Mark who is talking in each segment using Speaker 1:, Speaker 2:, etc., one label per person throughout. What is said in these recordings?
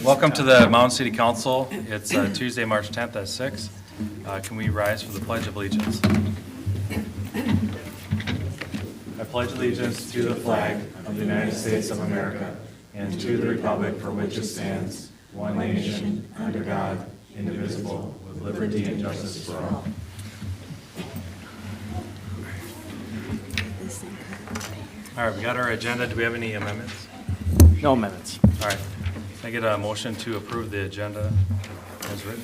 Speaker 1: Welcome to the Mound City Council. It's Tuesday, March 10th at 6. Can we rise for the Pledge of Allegiance? I pledge allegiance to the flag of the United States of America and to the republic for which it stands, one nation, under God, indivisible, with liberty and justice for all. All right, we got our agenda. Do we have any amendments?
Speaker 2: No amendments.
Speaker 1: All right. Can I get a motion to approve the agenda as written?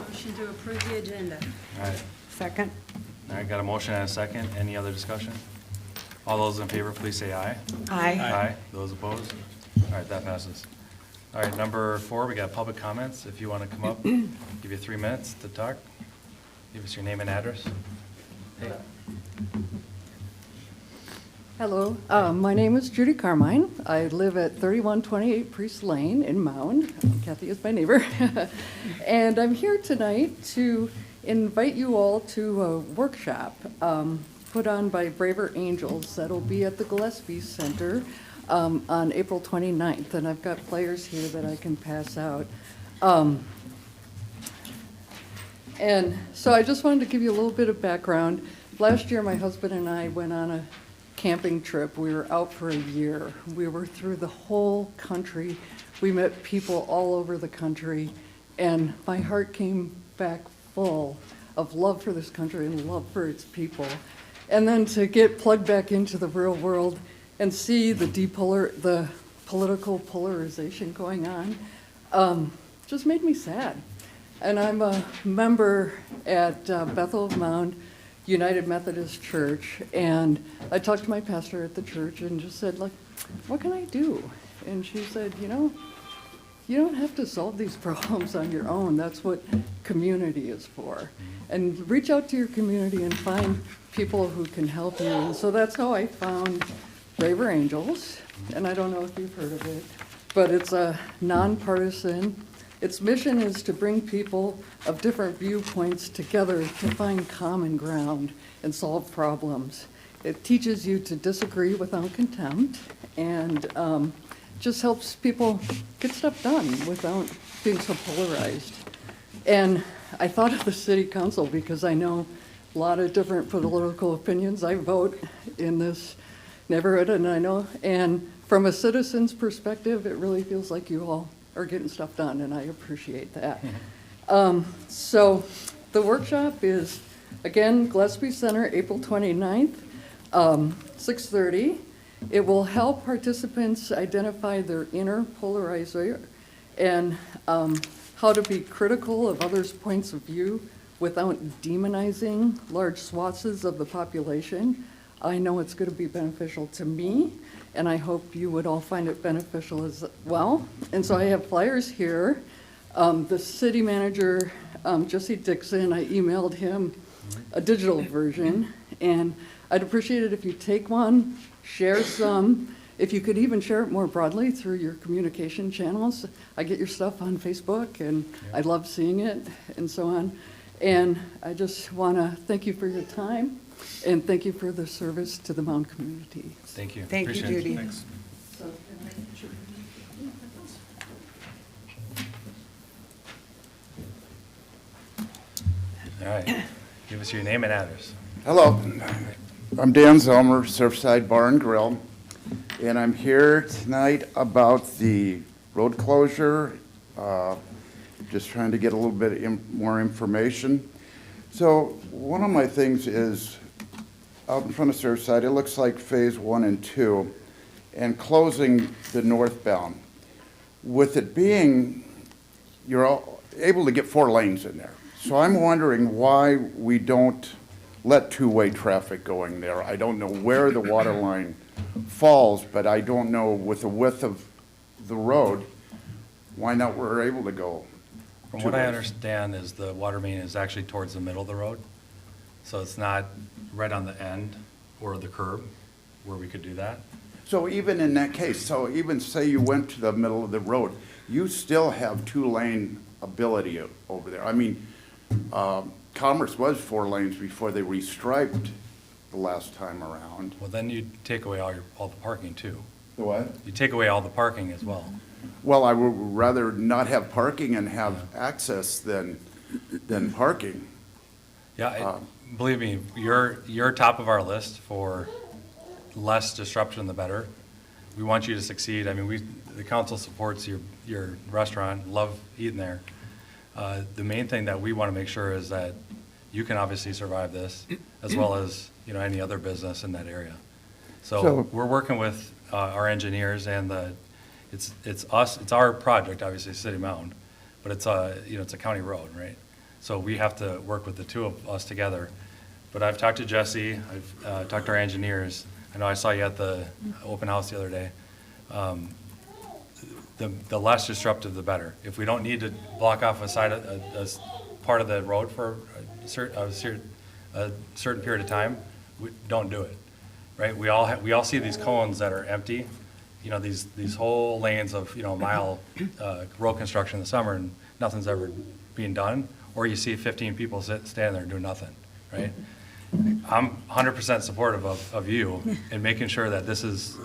Speaker 3: Motion to approve the agenda.
Speaker 1: All right.
Speaker 3: Second.
Speaker 1: All right, got a motion and a second. Any other discussion? All those in favor, please say aye.
Speaker 3: Aye.
Speaker 1: Aye. Those opposed? All right, that passes. All right, number 4, we got public comments. If you want to come up, give you 3 minutes to talk. Give us your name and address. Hey.
Speaker 4: Hello, my name is Judy Carmine. I live at 3128 Priest Lane in Mound. Kathy is my neighbor. And I'm here tonight to invite you all to a workshop put on by Braver Angels that'll be at the Gillespie Center on April 29th. And I've got flyers here that I can pass out. And so I just wanted to give you a little bit of background. Last year, my husband and I went on a camping trip. We were out for a year. We were through the whole country. We met people all over the country, and my heart came back full of love for this country and love for its people. And then to get plugged back into the real world and see the political polarization going on just made me sad. And I'm a member at Bethel of Mound United Methodist Church, and I talked to my pastor at the church and just said, like, what can I do? And she said, you don't have to solve these problems on your own. That's what community is for. And reach out to your community and find people who can help you. And so that's how I found Braver Angels, and I don't know if you've heard of it, but it's a nonpartisan. Its mission is to bring people of different viewpoints together to find common ground and solve problems. It teaches you to disagree without contempt and just helps people get stuff done without being so polarized. And I thought of the city council because I know a lot of different political opinions. I vote in this neighborhood, and from a citizen's perspective, it really feels like you all are getting stuff done, and I appreciate that. So the workshop is, again, Gillespie Center, April 29th, 6:30. It will help participants identify their inner polarizer and how to be critical of others' points of view without demonizing large swaths of the population. I know it's going to be beneficial to me, and I hope you would all find it beneficial as well. And so I have flyers here. The city manager, Jesse Dixon, I emailed him a digital version, and I'd appreciate it if you take one, share some. If you could even share it more broadly through your communication channels. I get your stuff on Facebook, and I love seeing it, and so on. And I just want to thank you for your time. And thank you for the service to the Mound community.
Speaker 1: Thank you.
Speaker 3: Thank you,
Speaker 1: Appreciate it.
Speaker 3: Judy.
Speaker 1: Thanks.
Speaker 4: So,
Speaker 1: All right. Give us your name and address.
Speaker 5: Hello, I'm Dan Zelmer, Surfside Bar and Grill, and I'm here tonight about the road closure, just trying to get a little bit more information. So one of my things is out in front of Surfside, it looks like phase 1 and 2 and closing the northbound. With it being, you're able to get 4 lanes in there. So I'm wondering why we don't let two-way traffic going there. I don't know where the water line falls, but I don't know with the width of the road, why not we're able to go.
Speaker 1: From what I understand is the water main is actually towards the middle of the road. So it's not right on the end or the curb where we could do that.
Speaker 5: So even in that case, so even say you went to the middle of the road, you still have 2-lane ability over there. I mean, Commerce was 4 lanes before they restriped the last time around.
Speaker 1: Well, then you take away all the parking too.
Speaker 5: The what?
Speaker 1: You take away all the parking as well.
Speaker 5: Well, I would rather not have parking and have access than parking.
Speaker 1: Yeah, believe me, you're top of our list for less disruption, the better. We want you to succeed. I mean, the council supports your restaurant, love eating there. The main thing that we want to make sure is that you can obviously survive this, as well as, any other business in that area. So
Speaker 5: So-
Speaker 1: we're working with our engineers, and it's our project, obviously, City Mound, but it's a county road, right? So we have to work with the two of us together. But I've talked to Jesse, I've talked to our engineers. I know I saw you at the open house the other day. The less disruptive, the better. If we don't need to block off a part of the road for a certain period of time, we don't do it, right? We all see these cones that are empty, these whole lanes of, mile road construction in the summer, and nothing's ever being done. Or you see 15 people standing there doing nothing, right? I'm 100% supportive of you in making sure that this is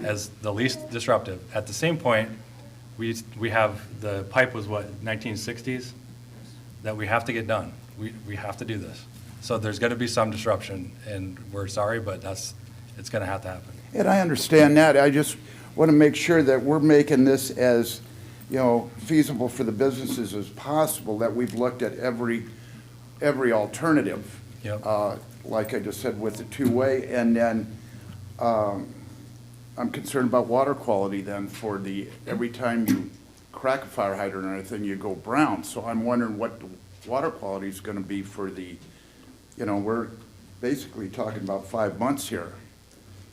Speaker 1: as the least disruptive. At the same point, we have, the pipe was what, 1960s? That we have to get done. We have to do this. So there's going to be some disruption, and we're sorry, but it's going to have to happen.
Speaker 5: And I understand that. I just want to make sure that we're making this as, feasible for the businesses as possible, that we've looked at every alternative.
Speaker 1: Yep.
Speaker 5: Like I just said, with the two-way, and then I'm concerned about water quality then for every time you crack a fire hydrant or anything, you go brown. So I'm wondering what the water quality is going to be for we're basically talking about 5 months here.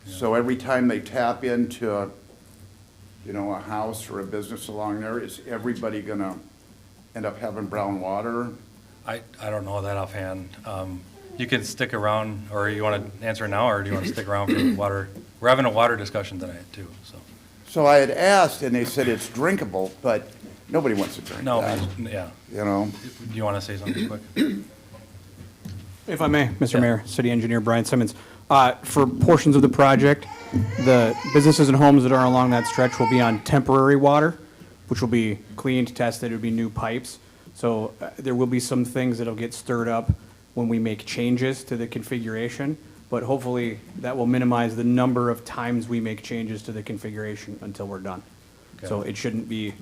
Speaker 5: So every time they tap into a house or a business along there, is everybody going to end up having brown water?
Speaker 1: I don't know that offhand. You can stick around, or you want to answer now, or do you want to stick around for the water? We're having a water discussion tonight, too, so.
Speaker 5: So I had asked, and they said it's drinkable, but nobody wants to drink
Speaker 1: No,
Speaker 5: that,
Speaker 1: yeah.
Speaker 5: Do
Speaker 1: Do you want to say something quick?
Speaker 2: If I may, Mr. Mayor, City Engineer Brian Simmons. For portions of the project, the businesses and homes that are along that stretch will be on temporary water, which will be cleaned, tested, it'll be new pipes. So there will be some things that'll get stirred up when we make changes to the configuration, but hopefully that will minimize the number of times we make changes to the configuration until we're done. So it shouldn't be,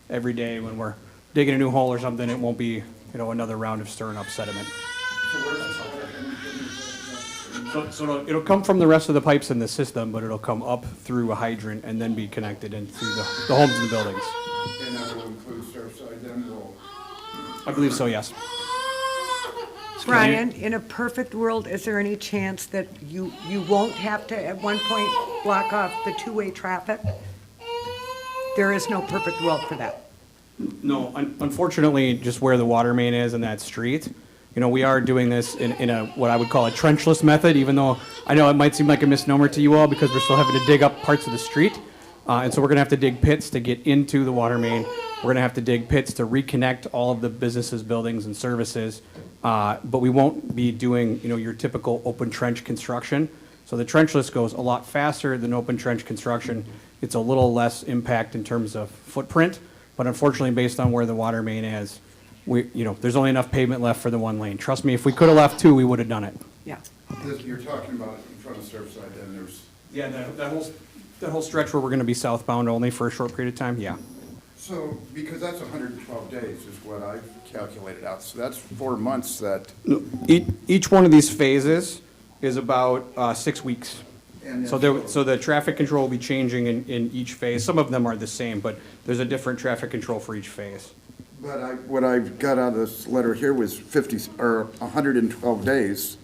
Speaker 2: every day when we're digging a new hole or something, it won't be, another round of stirring up sediment. So it'll come from the rest of the pipes in the system, but it'll come up through a hydrant and then be connected into the homes and the buildings.
Speaker 5: And that will include Surfside then?
Speaker 2: I believe so, yes.
Speaker 6: Brian, in a perfect world, is there any chance that you won't have to, at one point, block off the two-way traffic? There is no perfect world for that.
Speaker 2: No, unfortunately, just where the water main is in that street, we are doing this in a, what I would call a trenchless method, even though I know it might seem like a misnomer to you all because we're still having to dig up parts of the street. And so we're going to have to dig pits to get into the water main. We're going to have to dig pits to reconnect all of the businesses, buildings, and services. But we won't be doing, your typical open trench construction. So the trenchless goes a lot faster than open trench construction. It's a little less impact in terms of footprint. But unfortunately, based on where the water main is, there's only enough pavement left for the one lane. Trust me, if we could have left two, we would have done it.
Speaker 6: Yeah.
Speaker 5: You're talking about in front of Surfside, then there's...
Speaker 2: Yeah, that whole stretch where we're going to be southbound only for a short period of time, yeah.
Speaker 5: So, because that's 112 days is what I've calculated out, so that's 4 months that...
Speaker 2: Each one of these phases is about 6 weeks.
Speaker 5: And
Speaker 2: So the traffic control will be changing in each phase. Some of them are the same, but there's a different traffic control for each phase.
Speaker 5: But what I've got out of this letter here was 112 days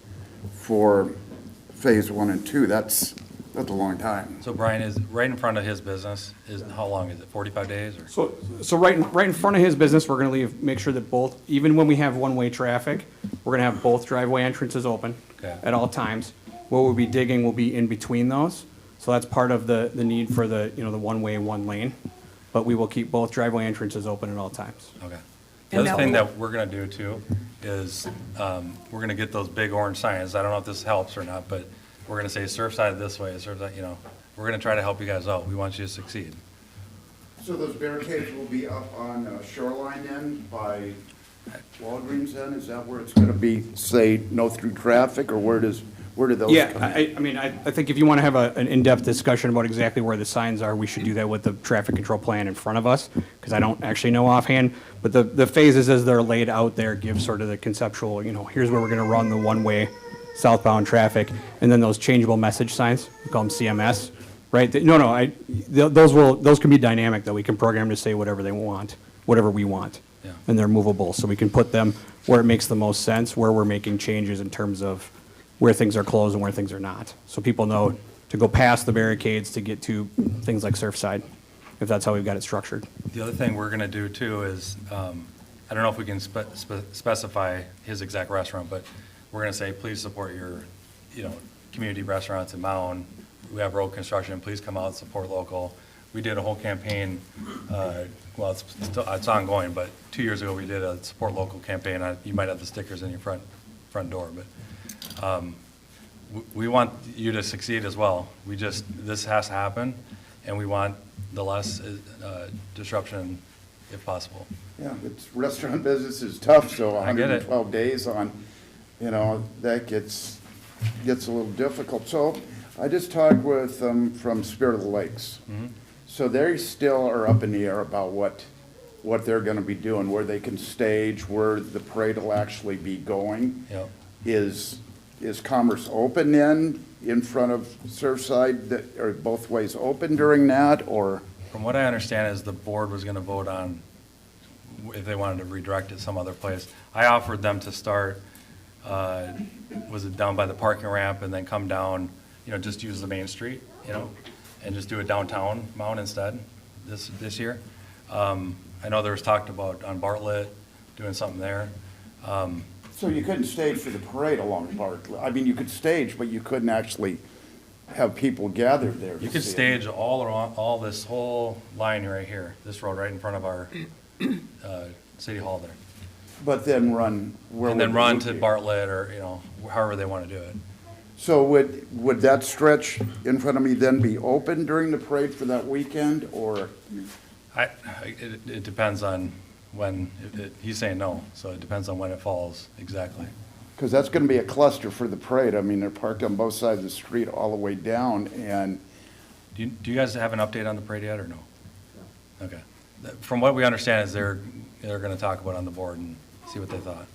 Speaker 5: for phase 1 and 2. That's a long time.
Speaker 1: So Brian, is right in front of his business, how long is it, 45 days? Or?
Speaker 2: So right in front of his business, we're going to make sure that both, even when we have one-way traffic, we're going to have both driveway entrances open at all times. What we'll be digging will be in between those. So that's part of the need for the one-way, one lane. But we will keep both driveway entrances open at all times.
Speaker 1: Okay. The other thing that we're gonna do too is, we're gonna get those big orange signs. I don't know if this helps or not, but we're gonna say Surfside this way, Surfside, we're gonna try to help you guys out. We want you to succeed.
Speaker 5: So those barricades will be up on Shoreline then by Walgreens then? Is that where it's gonna be, say, no through traffic, or where do those
Speaker 2: Yeah,
Speaker 5: come in?
Speaker 2: I mean, I think if you want to have an in-depth discussion about exactly where the signs are, we should do that with the traffic control plan in front of us, because I don't actually know offhand. But the phases as they're laid out there give sort of the conceptual, here's where we're going to run the one-way southbound traffic, and then those changeable message signs, we call them CMS, right? Those can be dynamic, though. We can program to say whatever they want, whatever we want.
Speaker 1: Yeah.
Speaker 2: And they're movable, so we can put them where it makes the most sense, where we're making changes in terms of where things are closed and where things are not. So people know to go past the barricades to get to things like Surfside, if that's how we've got it structured.
Speaker 1: The other thing we're gonna do too is, I don't know if we can specify his exact restaurant, but we're gonna say, please support your, community restaurants in Mound. We have road construction, please come out and support local. We did a whole campaign, well, it's ongoing, but 2 years ago, we did a support local campaign. You might have the stickers in your front door, but we want you to succeed as well. This has to happen, and we want the less disruption if possible.
Speaker 5: Yeah, restaurant business is tough, so
Speaker 1: I get it.
Speaker 5: 112 days on, that gets a little difficult. So I just talked with them from Spirit of the Lakes.
Speaker 1: Mm-hmm.
Speaker 5: So they still are up in the air about what they're gonna be doing, where they can stage, where the parade will actually be going.
Speaker 1: Yep.
Speaker 5: Is Commerce open then in front of Surfside, that are both ways open during that, or?
Speaker 1: From what I understand is the board was gonna vote on if they wanted to redirect it some other place. I offered them to start, was it down by the parking ramp and then come down, just use the main street, and just do it downtown Mound instead this year. I know there was talked about on Bartlett, doing something there.
Speaker 5: So you couldn't stage for the parade along Bartlett? I mean, you could stage, but you couldn't actually have people gathered there to
Speaker 1: You could
Speaker 5: see it.
Speaker 1: stage all around, all this whole line right here, this road right in front of our city hall there.
Speaker 5: But then run where?
Speaker 1: And then
Speaker 5: would
Speaker 1: run
Speaker 5: it
Speaker 1: to
Speaker 5: be?
Speaker 1: Bartlett or, however they want to do it.
Speaker 5: So would that stretch in front of me then be open during the parade for that weekend, or?
Speaker 1: It depends on when, he's saying no, so it depends on when it falls exactly.
Speaker 5: Because that's going to be a cluster for the parade. I mean, they're parked on both sides of the street all the way down, and
Speaker 1: Do you guys have an update on the parade yet or no? Okay. From what we understand is they're going to talk about it on the board and see what they thought.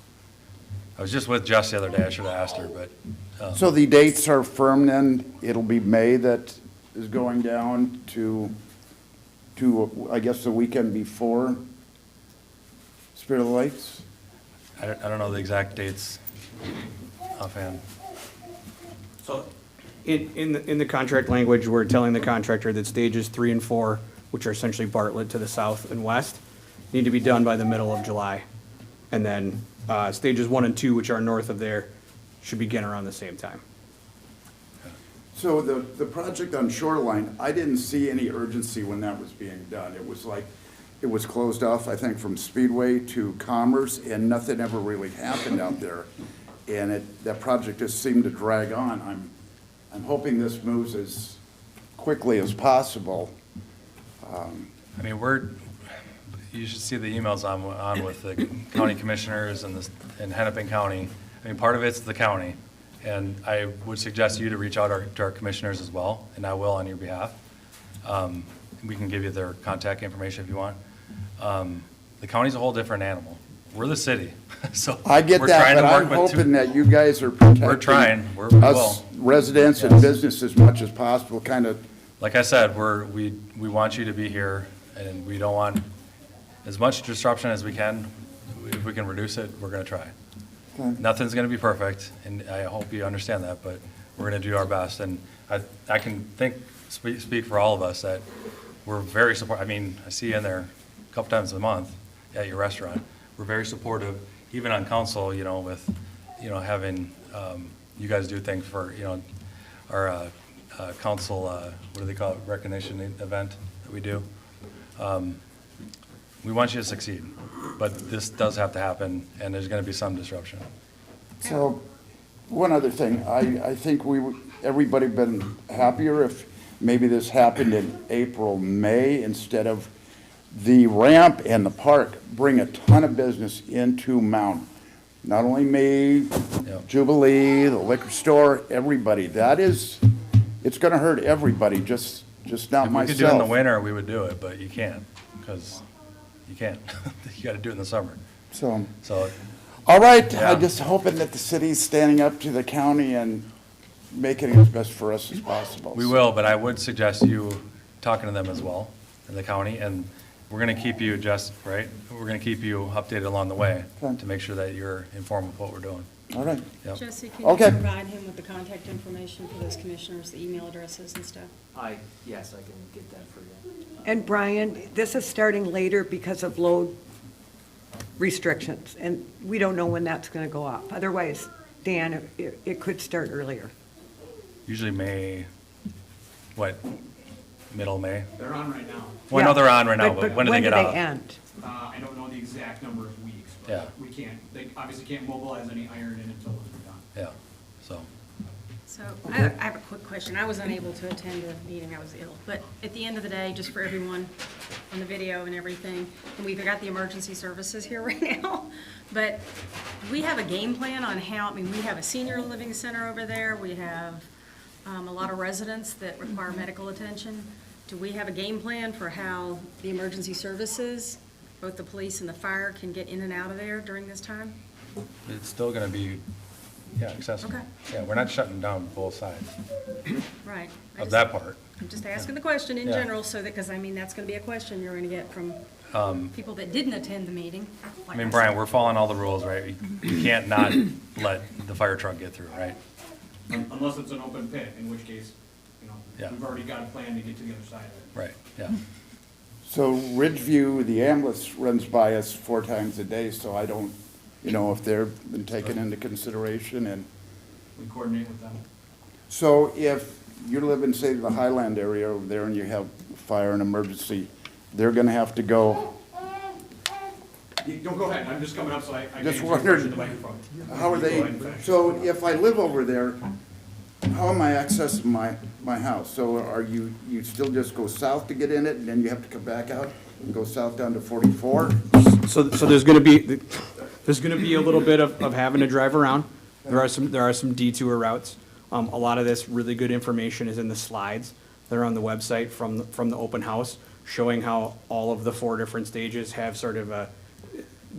Speaker 1: I was just with Jess the other day, I should have asked her, but.
Speaker 5: so the dates are firm then? It'll be May that is going down to, I guess, the weekend before Spirit of the Lakes?
Speaker 1: I don't know the exact dates offhand.
Speaker 2: So in the contract language, we're telling the contractor that stages 3 and 4, which are essentially Bartlett to the south and west, need to be done by the middle of July. And then stages 1 and 2, which are north of there, should begin around the same time.
Speaker 5: So the project on Shoreline, I didn't see any urgency when that was being done. It was like, it was closed off, I think, from Speedway to Commerce, and nothing ever really happened out there. And that project just seemed to drag on. I'm hoping this moves as quickly as possible.
Speaker 1: I mean, you should see the emails on with the county commissioners and Hennepin County. I mean, part of it's the county, and I would suggest you to reach out to our commissioners as well, and I will on your behalf. We can give you their contact information if you want. The county's a whole different animal. We're the city, so.
Speaker 5: I get
Speaker 1: we're
Speaker 5: that,
Speaker 1: trying
Speaker 5: but
Speaker 1: to work
Speaker 5: I'm
Speaker 1: with
Speaker 5: hoping that you guys are protecting.
Speaker 1: We're trying. We will.
Speaker 5: Us residents and
Speaker 1: Yes.
Speaker 5: business as much as possible, kind of.
Speaker 1: Like I said, we want you to be here, and we don't want as much disruption as we can. If we can reduce it, we're gonna try.
Speaker 5: Okay.
Speaker 1: Nothing's gonna be perfect, and I hope you understand that, but we're gonna do our best. And I can speak for all of us that we're very supportive. I mean, I see you in there a couple times a month at your restaurant. We're very supportive, even on council, with, having, you guys do things for, our council, what do they call it, recognition event that we do. We want you to succeed, but this does have to happen, and there's gonna be some disruption.
Speaker 5: So, one other thing, I think everybody been happier if maybe this happened in April, May, instead of the ramp and the park bring a ton of business into Mound. Not only me, Jubilee, the liquor store, everybody. It's gonna hurt everybody, just not
Speaker 1: If we
Speaker 5: myself.
Speaker 1: could do it in the winter, we would do it, but you can't, because you can't. You gotta do it in the summer.
Speaker 5: So,
Speaker 1: So,
Speaker 5: all right,
Speaker 1: Yeah.
Speaker 5: I'm just hoping that the city's standing up to the county and making it as best for us as possible.
Speaker 1: we will, but I would suggest you talking to them as well, in the county, and we're gonna keep you right? We're gonna keep you updated along the way
Speaker 5: Okay.
Speaker 1: to make sure that you're informed with what we're doing.
Speaker 5: All right.
Speaker 1: Yep.
Speaker 3: Jesse, can you
Speaker 5: Okay.
Speaker 3: provide him with the contact information for those commissioners, the email addresses and stuff?
Speaker 7: Yes, I can get that for you.
Speaker 6: And Brian, this is starting later because of load restrictions, and we don't know when that's going to go up. Otherwise, Dan, it could start earlier.
Speaker 1: Usually May, middle May?
Speaker 8: They're on right now.
Speaker 1: Well, I know
Speaker 6: Yeah.
Speaker 1: they're on right now, but when do they get
Speaker 6: When
Speaker 1: off?
Speaker 6: do they end?
Speaker 8: I don't know the exact number of weeks,
Speaker 1: Yeah.
Speaker 8: but we can't, they obviously can't mobilize any iron in until those are done.
Speaker 1: Yeah, so,
Speaker 3: So I have a quick question. I was unable to attend the meeting, I was ill. But at the end of the day, just for everyone on the video and everything, and we've got the emergency services here right now, but we have a game plan on how, I mean, we have a senior living center over there, we have a lot of residents that require medical attention. Do we have a game plan for how the emergency services, both the police and the fire, can get in and out of there during this time?
Speaker 1: it's still gonna be, accessible.
Speaker 3: Okay.
Speaker 1: Yeah, we're not shutting down both sides
Speaker 3: Right. I
Speaker 1: of
Speaker 3: just-
Speaker 1: that part.
Speaker 3: I'm just asking the question in
Speaker 1: Yeah.
Speaker 3: general, so that, because I mean, that's gonna be a question you're gonna get from people that didn't attend the meeting.
Speaker 1: I mean, Brian, we're following all the rules, right? You can't not let the fire truck get through, right?
Speaker 8: Unless it's an open pit, in which case,
Speaker 1: Yeah.
Speaker 8: we've already got a plan to get to the other side of it.
Speaker 1: Right, yeah.
Speaker 5: So Ridgeview, the ambulance runs by us 4 times a day, so I don't, if they've been taken into consideration. And
Speaker 8: We coordinate with them.
Speaker 5: so if you live in, say, the Highland area over there and you have fire and emergency, they're gonna have to go,
Speaker 8: Don't go ahead, I'm just coming up, so I can
Speaker 5: Just
Speaker 8: answer your
Speaker 5: wondered,
Speaker 8: question to the microphone.
Speaker 5: how are
Speaker 8: Go
Speaker 5: they,
Speaker 8: ahead and finish.
Speaker 5: so if I live over there, how am I accessing my house? So are you still just go south to get in it, and then you have to come back out and go south down to 44?
Speaker 2: So there's gonna be a little bit of having to drive around. There are some detour routes. A lot of this really good information is in the slides that are on the website from the open house, showing how all of the 4 different stages have sort of a,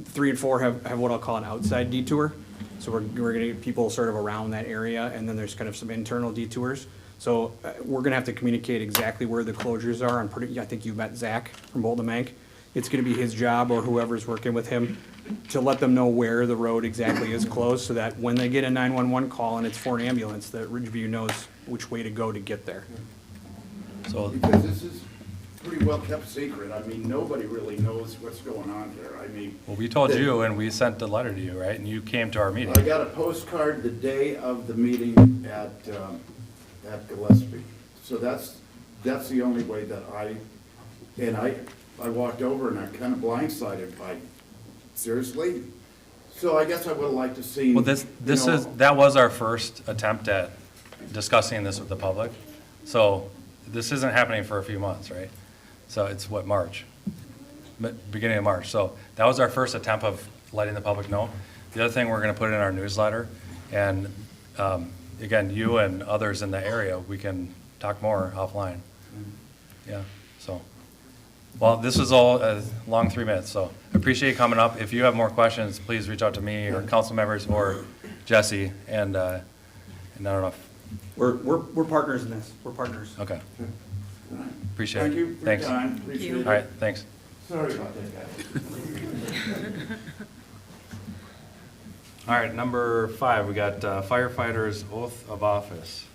Speaker 2: 3 and 4 have what I'll call an outside detour. So we're gonna get people sort of around that area, and then there's kind of some internal detours. So we're gonna have to communicate exactly where the closures are. I think you met Zach from Bolton Mank. It's gonna be his job, or whoever's working with him, to let them know where the road exactly is closed, so that when they get a 911 call and it's for an ambulance, that Ridgeview knows which way to go to get there.
Speaker 1: So,
Speaker 5: Because this is pretty well kept secret. I mean, nobody really knows what's going on here. I mean.
Speaker 1: well, we told you, and we sent the letter to you, right? And you came to our meeting.
Speaker 5: I got a postcard the day of the meeting at Gillespie. So that's the only way that I walked over and I'm kind of blindsided by, seriously? So I guess I would like to see.
Speaker 1: Well, that was our first attempt at discussing this with the public. So this isn't happening for a few months, right? So it's March? Beginning of March. So that was our first attempt of letting the public know. The other thing, we're gonna put in our newsletter, and, again, you and others in the area, we can talk more offline. Yeah, so. Well, this was all a long 3 minutes, so I appreciate you coming up. If you have more questions, please reach out to me or council members or Jesse, and I don't know if,
Speaker 2: We're partners in this. We're partners.
Speaker 1: okay. Appreciate it.
Speaker 5: Thank you for your
Speaker 1: Thanks.
Speaker 5: time. Appreciate it.
Speaker 1: All right, thanks.
Speaker 5: Sorry about that, guys.
Speaker 1: All right, number 5, we got firefighters' oath of office.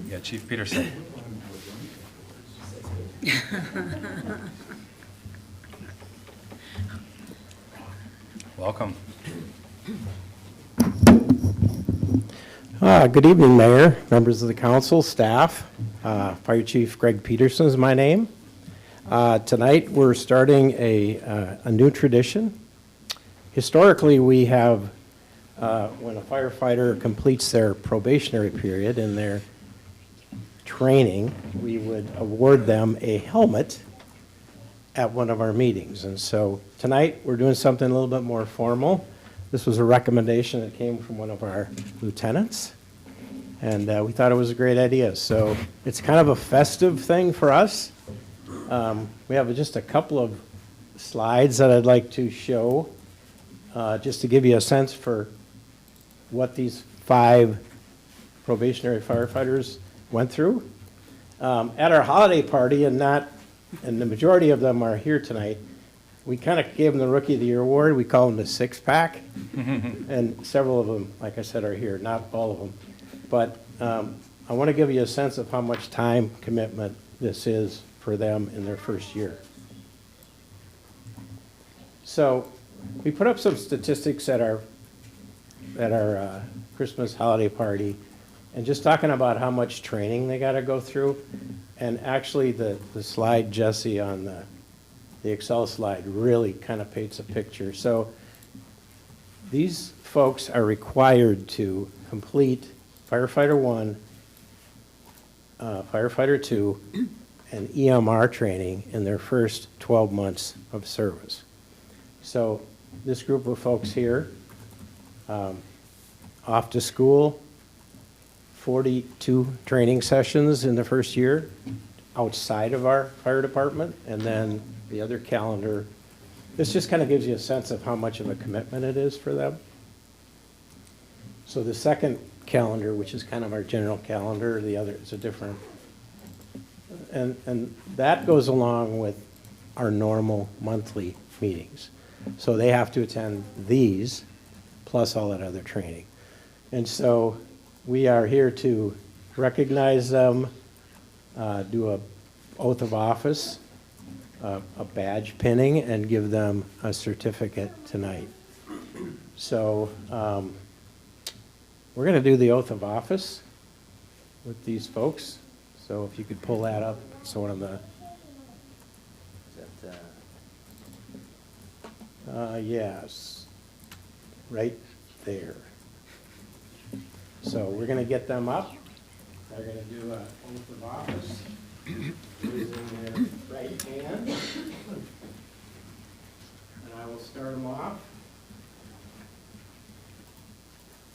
Speaker 1: Yeah, Chief Peterson. Welcome.
Speaker 9: Good evening, Mayor, members of the council, staff. Fire Chief Greg Peterson is my name. Tonight, we're starting a new tradition. Historically, we have, when a firefighter completes their probationary period in their training, we would award them a helmet at one of our meetings. And so tonight, we're doing something a little bit more formal. This was a recommendation that came from one of our lieutenants, and we thought it was a great idea. So it's kind of a festive thing for us. We have just a couple of slides that I'd like to show, just to give you a sense for what these 5 probationary firefighters went through. At our holiday party, and the majority of them are here tonight, we kind of gave them the Rookie of the Year award. We call them the six-pack. And several of them, like I said, are here, not all of them. But I want to give you a sense of how much time commitment this is for them in their first year. So we put up some statistics at our Christmas holiday party, and just talking about how much training they got to go through. And actually, the slide, Jesse, on the Excel slide really kind of paints a picture. So these folks are required to complete Firefighter 1, Firefighter 2, and EMR training in their first 12 months of service. So this group of folks here, off to school, 42 training sessions in the first year outside of our fire department, and then the other calendar. This just kind of gives you a sense of how much of a commitment it is for them. So the second calendar, which is kind of our general calendar, the other is a different, and that goes along with our normal monthly meetings. So they have to attend these, plus all that other training. And so we are here to recognize them, do a oath of office, a badge pinning, and give them a certificate tonight. So we're going to do the oath of office with these folks. So if you could pull that up, it's one of the,
Speaker 7: Is that,
Speaker 9: yes, right there. So we're going to get them up. They're going to do an oath of office using their right hand. And I will start them off.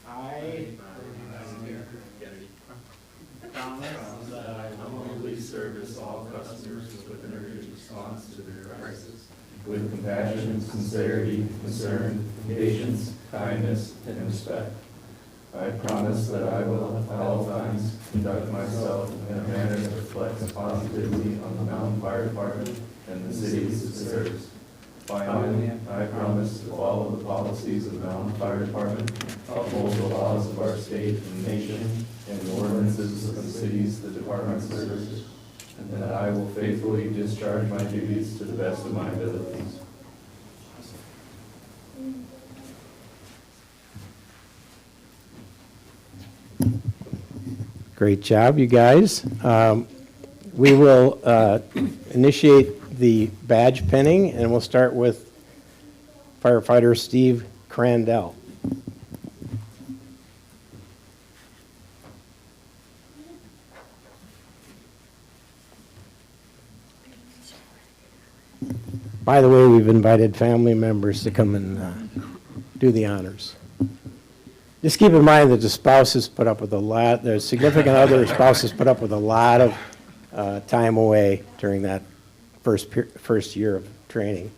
Speaker 9: I
Speaker 1: Promise that I will humbly service all customers with an urgent response to their crisis, with compassion, sincerity, concern, patience, kindness, and respect. I promise that I will at all times conduct myself in a manner that reflects positively on the Mound Fire Department and the cities it serves. Finally, I promise to follow the policies of the Mound Fire Department, uphold the laws of our state and nation, and the ordinances of the cities the department serves, and that I will faithfully discharge my duties to the best of my abilities.
Speaker 9: Great job, you guys. We will initiate the badge pinning, and we'll start with firefighter Steve Crandell. By the way, we've invited family members to come and do the honors. Just keep in mind that the spouses put up with a lot, the significant other spouses put up with a lot of time away during that first year of training.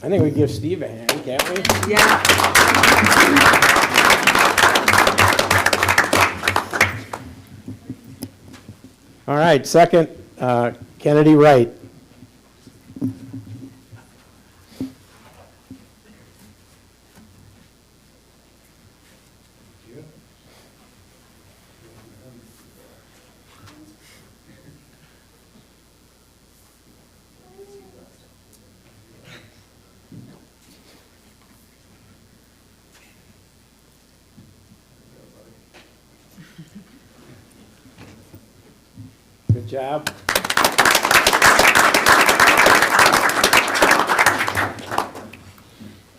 Speaker 9: I think we give Steve a hand, can't we?
Speaker 6: Yeah.
Speaker 9: All right, second, Kennedy Wright. Good job.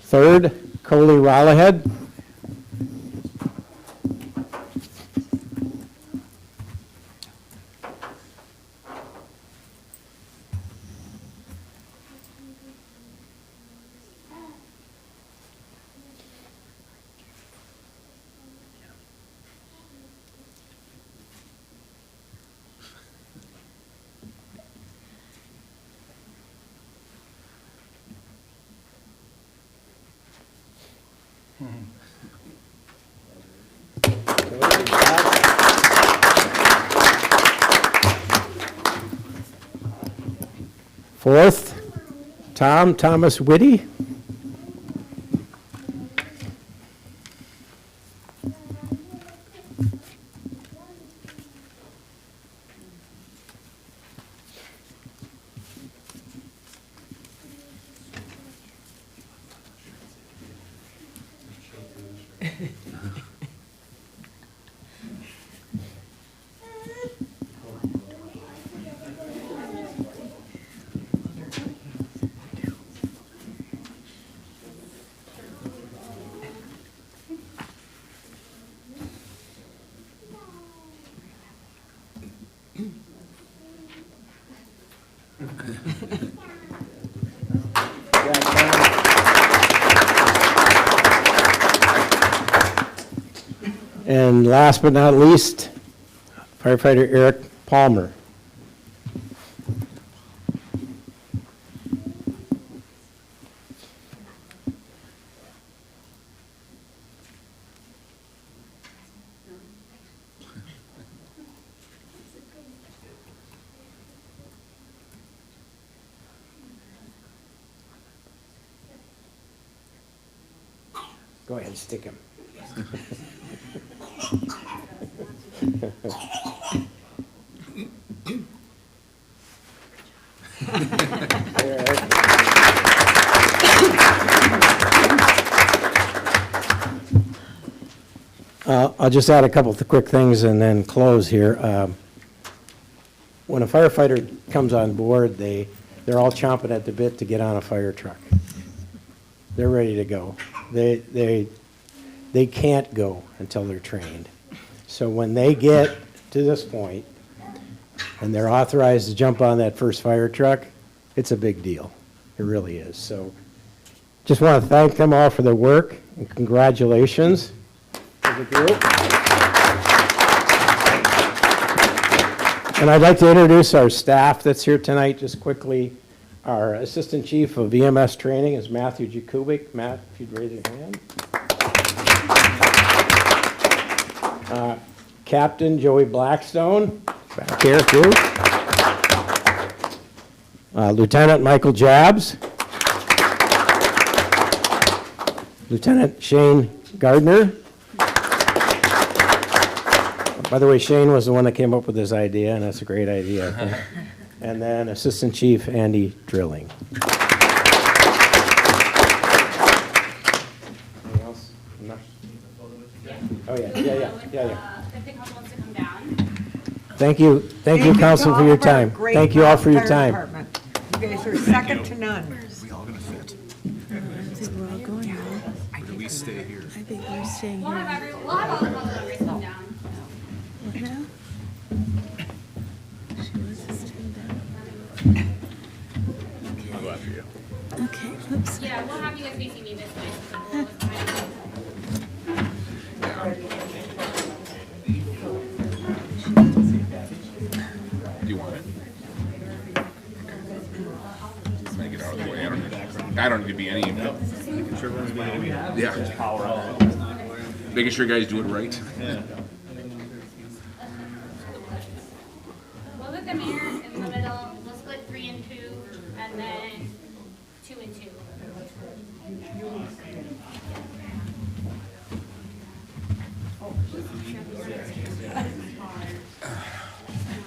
Speaker 9: Third, Coley Rollahead. Fourth, Thomas Whitty. And last but not least, firefighter Eric Palmer. Go ahead, stick him. I'll just add a couple of quick things and then close here. When a firefighter comes on board, they're all chomping at the bit to get on a fire truck. They're ready to go. They can't go until they're trained. So when they get to this point and they're authorized to jump on that first fire truck, it's a big deal. It really is. So just want to thank them all for their work and congratulations to the group. And I'd like to introduce our staff that's here tonight just quickly. Our Assistant Chief of EMS Training is Matthew Jakubik. Matt, if you'd raise your hand. Captain Joey Blackstone, back here too. Lieutenant Michael Jabs. Lieutenant Shane Gardner. By the way, Shane was the one that came up with this idea, and that's a great idea, I think. And then Assistant Chief Andy Drilling. Anything else? No? Oh, yeah.
Speaker 10: If the council wants to come down.
Speaker 9: Thank you, council, for your time. Thank you all for your time.
Speaker 6: Department. You guys are second to none.
Speaker 11: We all gonna fit?
Speaker 12: I think we're all going now.
Speaker 11: Or do we stay here?
Speaker 12: I think we're staying
Speaker 10: We'll
Speaker 12: here.
Speaker 10: have all the council members come down.
Speaker 12: What now? She wants us to come down.
Speaker 11: I'll go after you.
Speaker 12: Okay, oops.
Speaker 10: Yeah, we'll have you guys facing me this way. So the wall is behind you.
Speaker 11: Do you want it? Make it out of the way. I don't need to be any of it. Yeah.
Speaker 1: Power out.
Speaker 11: Making sure guys do it right.
Speaker 10: We'll put the mirrors in the middle. We'll split 3 and 2, and then 2 and 2.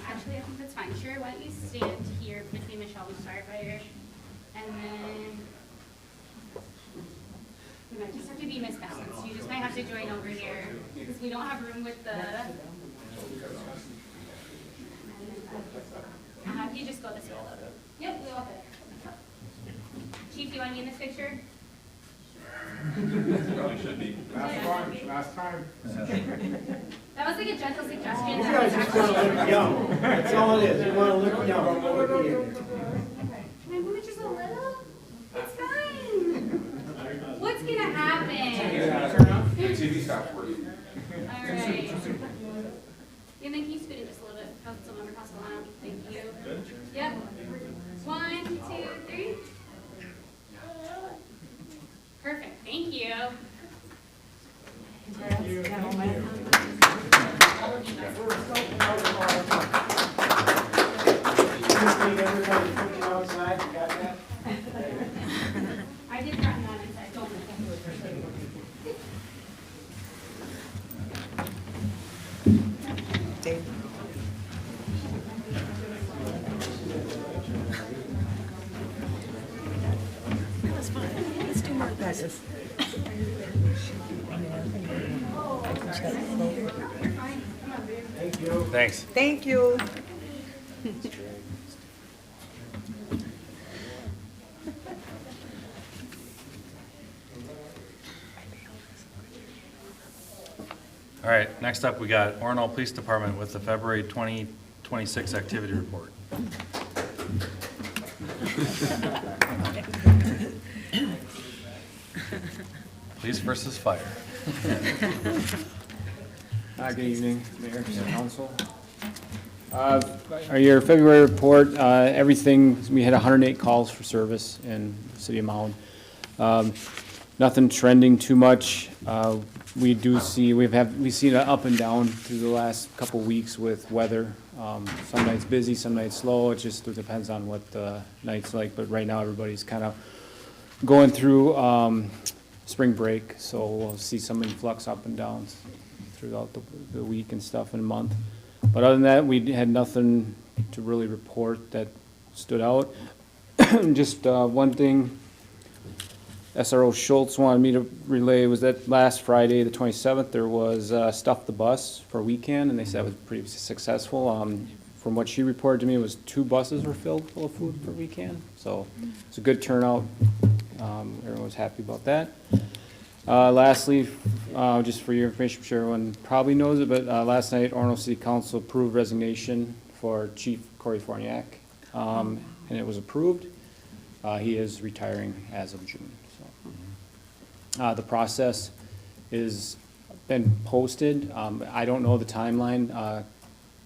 Speaker 10: Actually, I think that's fine. Sure, why don't you stand here between Michelle and the firefighter, and then you might just have to be misbalanced. You just might have to join over here because we don't have room with the. was like a gentle suggestion.
Speaker 9: You guys just want to look young. That's all it is. You want to look young.
Speaker 10: Can I move it just a little? It's fine. What's gonna happen?
Speaker 11: The TV stopped working.
Speaker 10: All right. And then can you scoot in just a little bit? Councilmember Castellano, thank you. Good. Yep. 1, 2, 3. Perfect, thank you. I did run that inside, don't
Speaker 6: Dave?
Speaker 12: That's fine. Let's do more
Speaker 6: That's just-
Speaker 1: Thanks.
Speaker 6: Thank you.
Speaker 1: All right, next up, we got Orono Police Department with the February 2026 activity report. Police versus fire.
Speaker 8: Good evening, Mayor, City Council. Your February report, everything, we had 108 calls for service in the city of Mound. Nothing trending too much. We do see, we've seen it up and down through the last couple weeks with weather. Some nights busy, some nights slow. It just depends on what the night's like. But right now, everybody's kind of going through spring break, so we'll see some influx up and downs throughout the week and stuff in a month. But other than that, we had nothing to really report that stood out. Just one thing SRO Schultz wanted me to relay was that last Friday, the 27th, there was Stuff the Bus for a weekend, and they said it was pretty successful. From what she reported to me, it was 2 buses were filled full of food per weekend, so it's a good turnout. Everyone was happy about that. Lastly, just for your information, I'm sure everyone probably knows it, but last night, Orono City Council approved resignation for Chief Corey Forniak, and it was approved. He is retiring as of June. So, the process is been posted. I don't know the timeline.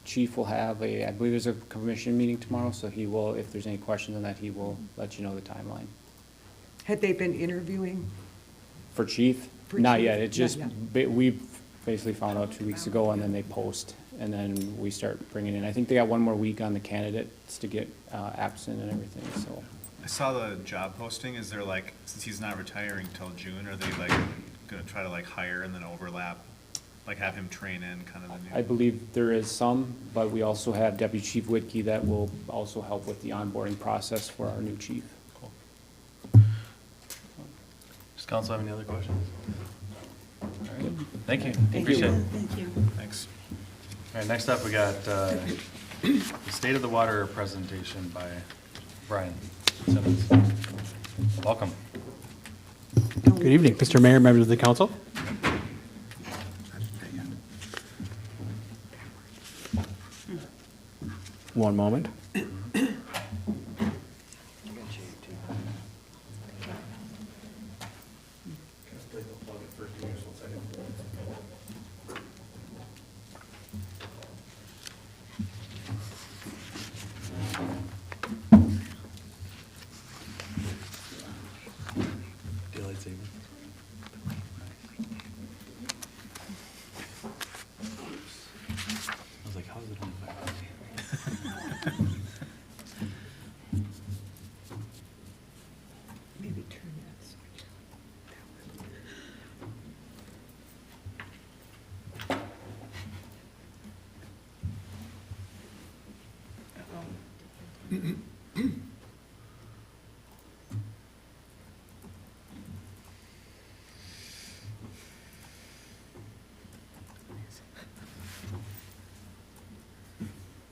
Speaker 8: Chief will have I believe there's a commission meeting tomorrow, so he will, if there's any questions on that, he will let you know the timeline.
Speaker 6: Had they been interviewing?
Speaker 8: For chief?
Speaker 6: For
Speaker 8: Not
Speaker 6: chief?
Speaker 8: yet. It just,
Speaker 6: Not
Speaker 8: we basically found out 2 weeks ago, and then they post, and then we start bringing in. I think they got 1 more week on the candidates to get absent and everything, so.
Speaker 13: I saw the job posting. Is there like, since he's not retiring till June, are they like gonna try to like hire and then overlap, like have him train in kind of the new?
Speaker 8: I believe there is some, but we also have Deputy Chief Whitkey that will also help with the onboarding process for our new chief.
Speaker 1: Cool. Does council have any other questions? All right, thank you. Appreciate it.
Speaker 12: Thank you.
Speaker 13: Thanks.
Speaker 1: All right, next up, we got the State of the Water presentation by Brian Simmons. Welcome.
Speaker 2: Good evening, Mr. Mayor, members of the council. One moment.
Speaker 1: Daylight savings. I was like, how is it only 5:30?
Speaker 6: Maybe turn that switch on.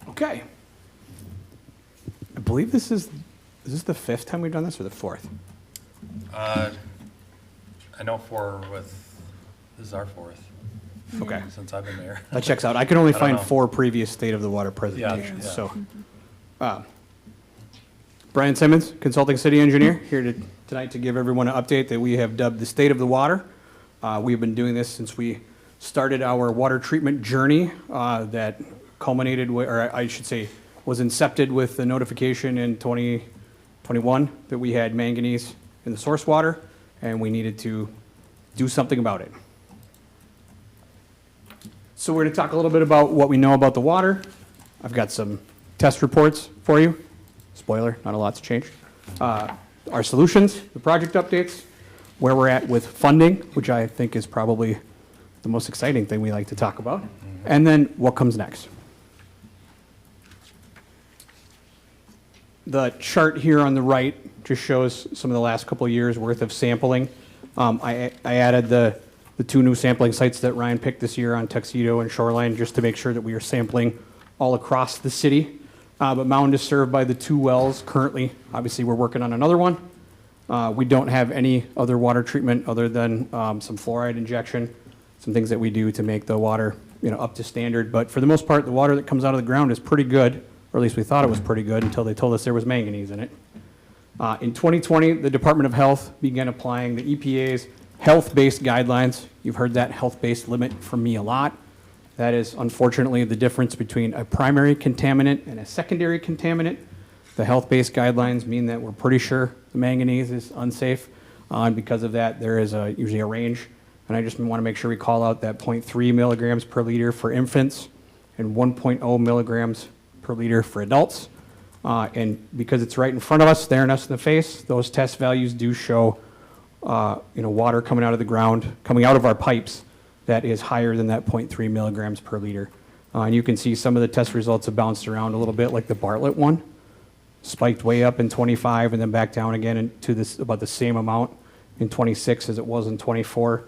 Speaker 2: Okay. I believe this is this the 5th time we've done this, or the 4th?
Speaker 1: I know this is our 4th.
Speaker 2: Okay.
Speaker 1: since I've been there.
Speaker 2: That checks out. I can only
Speaker 1: I don't
Speaker 2: find
Speaker 1: know.
Speaker 2: 4 previous state of the water presentations,
Speaker 1: yeah.
Speaker 2: so. Brian Simmons, Consulting City Engineer, here tonight to give everyone an update that we have dubbed the State of the Water. We've been doing this since we started our water treatment journey that culminated, or I should say, was incepted with the notification in 2021 that we had manganese in the source water, and we needed to do something about it. So we're going to talk a little bit about what we know about the water. I've got some test reports for you. Spoiler, not a lot's changed. Our solutions, the project updates, where we're at with funding, which I think is probably the most exciting thing we like to talk about, and then what comes next. The chart here on the right just shows some of the last couple of years' worth of sampling. I added the 2 new sampling sites that Ryan picked this year on Tuxedo and Shoreline just to make sure that we are sampling all across the city. But Mound is served by the 2 wells currently. Obviously, we're working on another one. We don't have any other water treatment other than some fluoride injection, some things that we do to make the water, up to standard. But for the most part, the water that comes out of the ground is pretty good, or at least we thought it was pretty good until they told us there was manganese in it. In 2020, the Department of Health began applying the EPA's health-based guidelines. You've heard that health-based limit from me a lot. That is unfortunately the difference between a primary contaminant and a secondary contaminant. The health-based guidelines mean that we're pretty sure the manganese is unsafe, and because of that, there is usually a range. And I just want to make sure we call out that 0.3 milligrams per liter for infants and 1.0 milligrams per liter for adults. And because it's right in front of us, staring us in the face, those test values do show water coming out of the ground, coming out of our pipes, that is higher than that 0.3 milligrams per liter. And you can see some of the test results have bounced around a little bit, like the Bartlett one, spiked way up in 25 and then back down again to this about the same amount in 26 as it was in 24.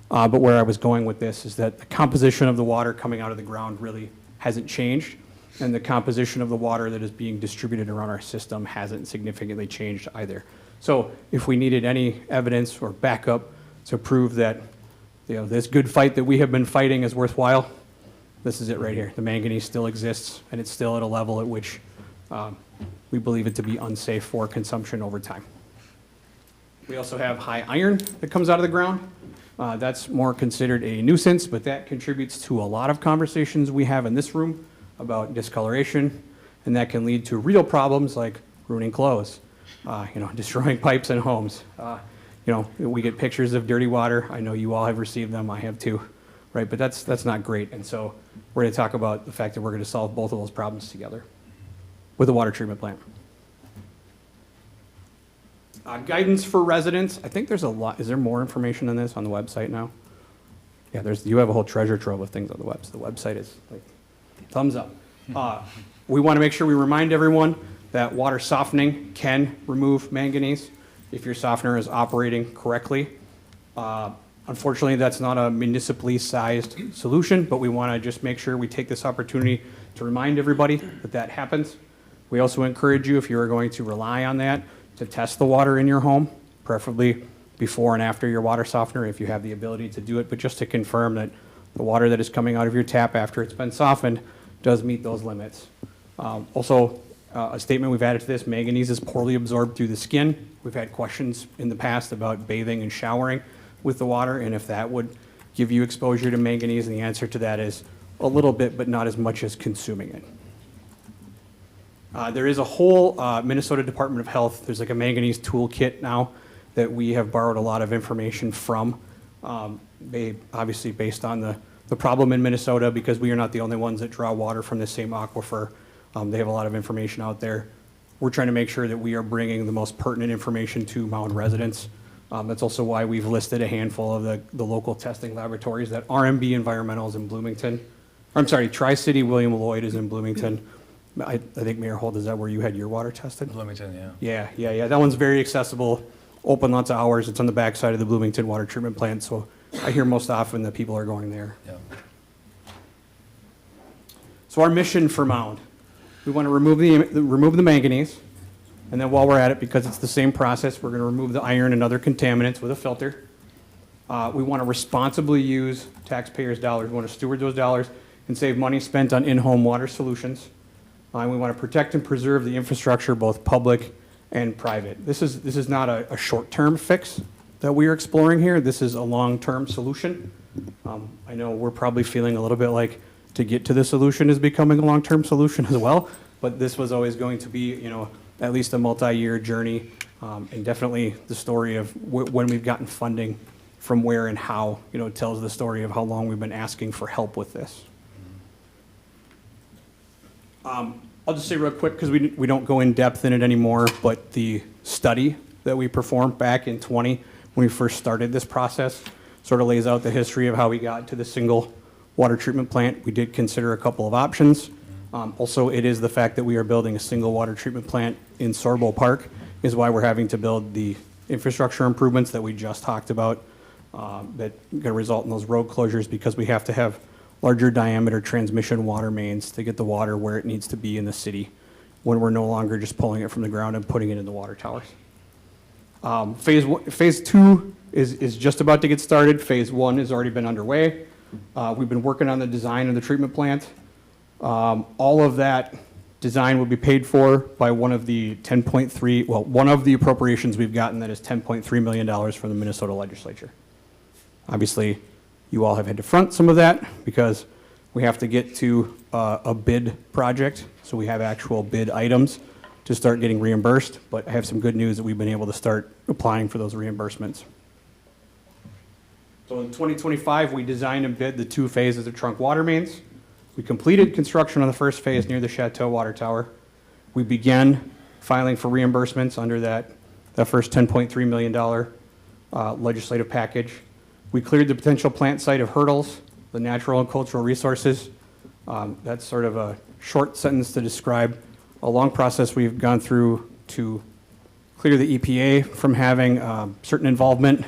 Speaker 2: But where I was going with this is that the composition of the water coming out of the ground really hasn't changed, and the composition of the water that is being distributed around our system hasn't significantly changed either. So if we needed any evidence or backup to prove that this good fight that we have been fighting is worthwhile, this is it right here. The manganese still exists, and it's still at a level at which we believe it to be unsafe for consumption over time. We also have high iron that comes out of the ground. That's more considered a nuisance, but that contributes to a lot of conversations we have in this room about discoloration, and that can lead to real problems like ruining clothes, destroying pipes and homes. We get pictures of dirty water. I know you all have received them. I have too, right? But that's not great. And so we're going to talk about the fact that we're going to solve both of those problems together with a water treatment plant. Guidance for residents. I think there's a lot. Is there more information on this on the website now? Yeah, you have a whole treasure trove of things on the website. The website is like thumbs up. We want to make sure we remind everyone that water softening can remove manganese if your softener is operating correctly. Unfortunately, that's not a municipally sized solution, but we want to just make sure we take this opportunity to remind everybody that that happens. We also encourage you, if you are going to rely on that, to test the water in your home, preferably before and after your water softener if you have the ability to do it, but just to confirm that the water that is coming out of your tap after it's been softened does meet those limits. Also, a statement we've added to this, manganese is poorly absorbed through the skin. We've had questions in the past about bathing and showering with the water, and if that would give you exposure to manganese, and the answer to that is a little bit, but not as much as consuming it. There is a whole Minnesota Department of Health, there's like a manganese toolkit now that we have borrowed a lot of information from, obviously based on the problem in Minnesota, because we are not the only ones that draw water from the same aquifer. They have a lot of information out there. We're trying to make sure that we are bringing the most pertinent information to Mound residents. That's also why we've listed a handful of the local testing laboratories. That RMB Environmental is in Bloomington. Tri-City William Lloyd is in Bloomington. I think Mayor Holt, is that where you had your water tested?
Speaker 1: Bloomington, yeah.
Speaker 2: Yeah. That one's very accessible, open lots of hours. It's on the backside of the Bloomington water treatment plant, so I hear most often that people are going there.
Speaker 1: Yeah.
Speaker 2: So our mission for Mound, we want to remove the manganese, and then while we're at it, because it's the same process, we're going to remove the iron and other contaminants with a filter. We want to responsibly use taxpayers' dollars. We want to steward those dollars and save money spent on in-home water solutions. And we want to protect and preserve the infrastructure, both public and private. This is not a short-term fix that we are exploring here. This is a long-term solution. I know we're probably feeling a little bit like to get to the solution is becoming a long-term solution as well, but this was always going to be, at least a multi-year journey, and definitely the story of when we've gotten funding from where and how, tells the story of how long we've been asking for help with this. I'll just say real quick, because we don't go in depth in it anymore, but the study that we performed back in 20, when we first started this process, sort of lays out the history of how we got to the single water treatment plant. We did consider a couple of options. Also, it is the fact that we are building a single water treatment plant in Sorbo Park is why we're having to build the infrastructure improvements that we just talked about that are going to result in those road closures, because we have to have larger diameter transmission water mains to get the water where it needs to be in the city when we're no longer just pulling it from the ground and putting it in the water towers. Phase 2 is just about to get started. Phase 1 has already been underway. We've been working on the design of the treatment plant. All of that design will be paid for by one of the appropriations we've gotten that is $10.3 million from the Minnesota legislature. Obviously, you all have had to front some of that because we have to get to a bid project, so we have actual bid items to start getting reimbursed, but I have some good news that we've been able to start applying for those reimbursements. So in 2025, we designed and bid the 2 phases of trunk water mains. We completed construction on the first phase near the Chateau Water Tower. We began filing for reimbursements under that first $10.3 million legislative package. We cleared the potential plant site of hurdles, the natural and cultural resources. That's sort of a short sentence to describe a long process we've gone through to clear the EPA from having certain involvement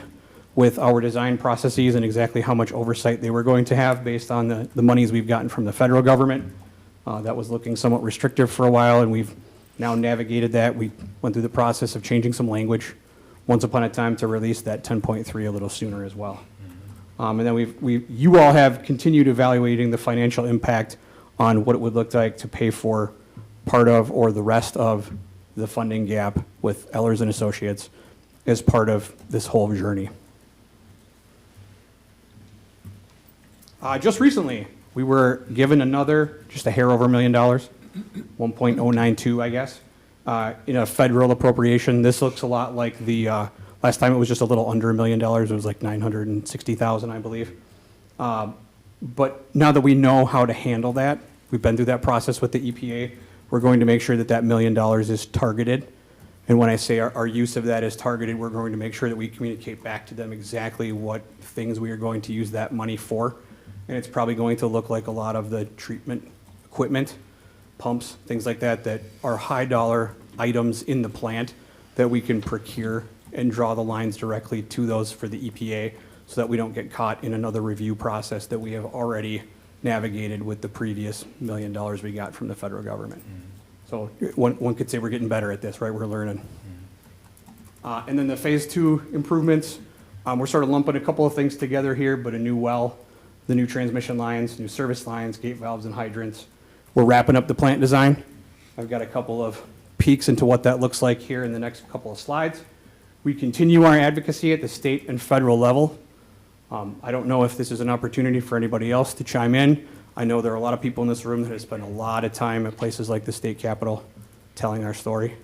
Speaker 2: with our design processes and exactly how much oversight they were going to have based on the monies we've gotten from the federal government. That was looking somewhat restrictive for a while, and we've now navigated that. We went through the process of changing some language once upon a time to release that 10.3 a little sooner as well. And then you all have continued evaluating the financial impact on what it would look like to pay for part of or the rest of the funding gap with Ehlers and Associates as part of this whole journey. Just recently, we were given another, just a hair over $1 million, 1.092, I guess, in a federal appropriation. This looks a lot like the last time it was just a little under $1 million. It was like 960,000, I believe. But now that we know how to handle that, we've been through that process with the EPA, we're going to make sure that that $1 million is targeted. And when I say our use of that is targeted, we're going to make sure that we communicate back to them exactly what things we are going to use that money for. And it's probably going to look like a lot of the treatment equipment, pumps, things like that, that are high dollar items in the plant that we can procure and draw the lines directly to those for the EPA so that we don't get caught in another review process that we have already navigated with the previous $1 million we got from the federal government. So one could say we're getting better at this, right? We're learning. And then the phase 2 improvements, we're sort of lumping a couple of things together here, but a new well, the new transmission lines, new service lines, gate valves, and hydrants. We're wrapping up the plant design. I've got a couple of peeks into what that looks like here in the next couple of slides. We continue our advocacy at the state and federal level. I don't know if this is an opportunity for anybody else to chime in. I know there are a lot of people in this room that have spent a lot of time at places like the state capitol telling our story.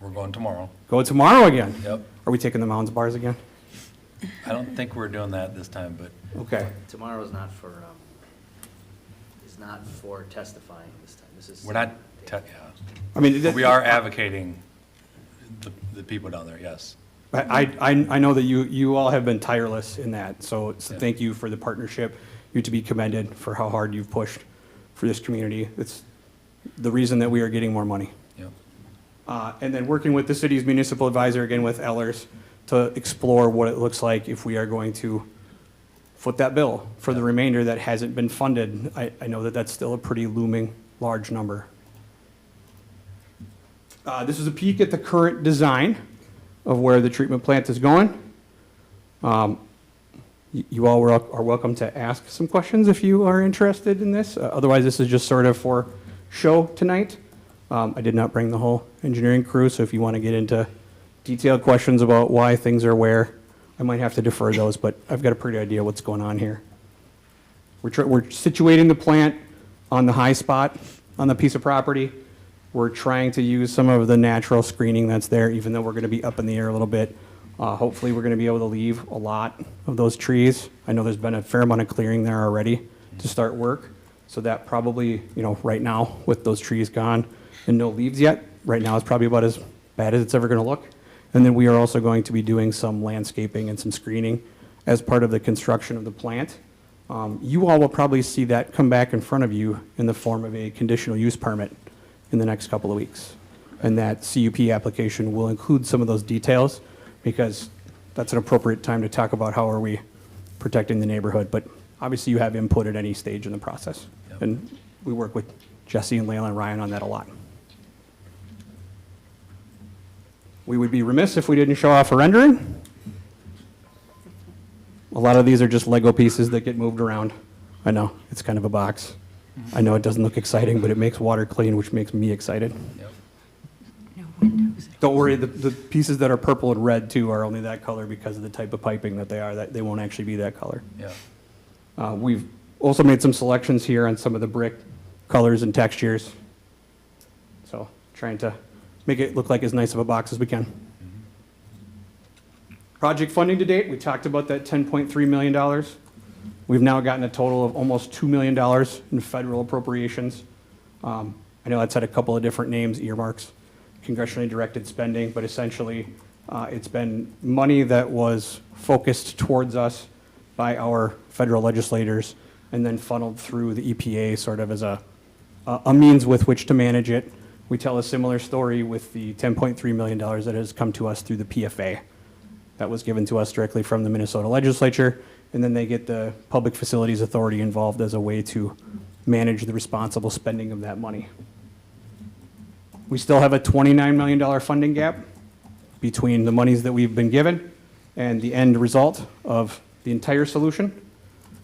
Speaker 14: We're going tomorrow.
Speaker 9: Going tomorrow again?
Speaker 14: Yep.
Speaker 2: Are we taking the Mounds bars again?
Speaker 14: I don't think we're doing that this time, but
Speaker 2: Okay.
Speaker 7: Tomorrow is not for testifying this time. This is.
Speaker 14: we're not, yeah.
Speaker 2: I mean,
Speaker 14: But we are advocating the people down there, yes.
Speaker 2: I know that you all have been tireless in that, so thank you for the partnership. You're to be commended for how hard you've pushed for this community. It's the reason that we are getting more money.
Speaker 14: Yep.
Speaker 2: And then working with the city's municipal advisor, again with Ehlers, to explore what it looks like if we are going to foot that bill for the remainder that hasn't been funded. I know that that's still a pretty looming large number. This is a peek at the current design of where the treatment plant is going. You all are welcome to ask some questions if you are interested in this. Otherwise, this is just sort of for show tonight. I did not bring the whole engineering crew, so if you want to get into detailed questions about why things are where, I might have to defer those, but I've got a pretty idea what's going on here. We're situating the plant on the high spot on the piece of property. We're trying to use some of the natural screening that's there, even though we're going to be up in the air a little bit. Hopefully, we're going to be able to leave a lot of those trees. I know there's been a fair amount of clearing there already to start work. So that probably, right now, with those trees gone and no leaves yet, right now it's probably about as bad as it's ever going to look. And then we are also going to be doing some landscaping and some screening as part of the construction of the plant. You all will probably see that come back in front of you in the form of a conditional use permit in the next couple of weeks. And that CUP application will include some of those details, because that's an appropriate time to talk about how are we protecting the neighborhood. But obviously you have input at any stage in the process.
Speaker 14: Yep.
Speaker 2: And we work with Jesse and Layla and Ryan on that a lot. We would be remiss if we didn't show off a rendering. A lot of these are just Lego pieces that get moved around. I know, it's kind of a box. I know it doesn't look exciting, but it makes water clean, which makes me excited.
Speaker 14: Yep.
Speaker 6: No windows.
Speaker 2: Don't worry, the pieces that are purple and red too are only that color because of the type of piping that they are. That they won't actually be that color.
Speaker 14: Yeah.
Speaker 2: We've also made some selections here on some of the brick colors and textures. So trying to make it look like as nice of a box as we can. Project funding to date, we talked about that $10.3 million. We've now gotten a total of almost $2 million in federal appropriations. I know that's had a couple of different names, earmarks, congressionally directed spending, but essentially it's been money that was focused towards us by our federal legislators and then funneled through the EPA sort of as a means with which to manage it. We tell a similar story with the $10.3 million that has come to us through the PFA. That was given to us directly from the Minnesota legislature, and then they get the Public Facilities Authority involved as a way to manage the responsible spending of that money. We still have a $29 million funding gap between the monies that we've been given and the end result of the entire solution.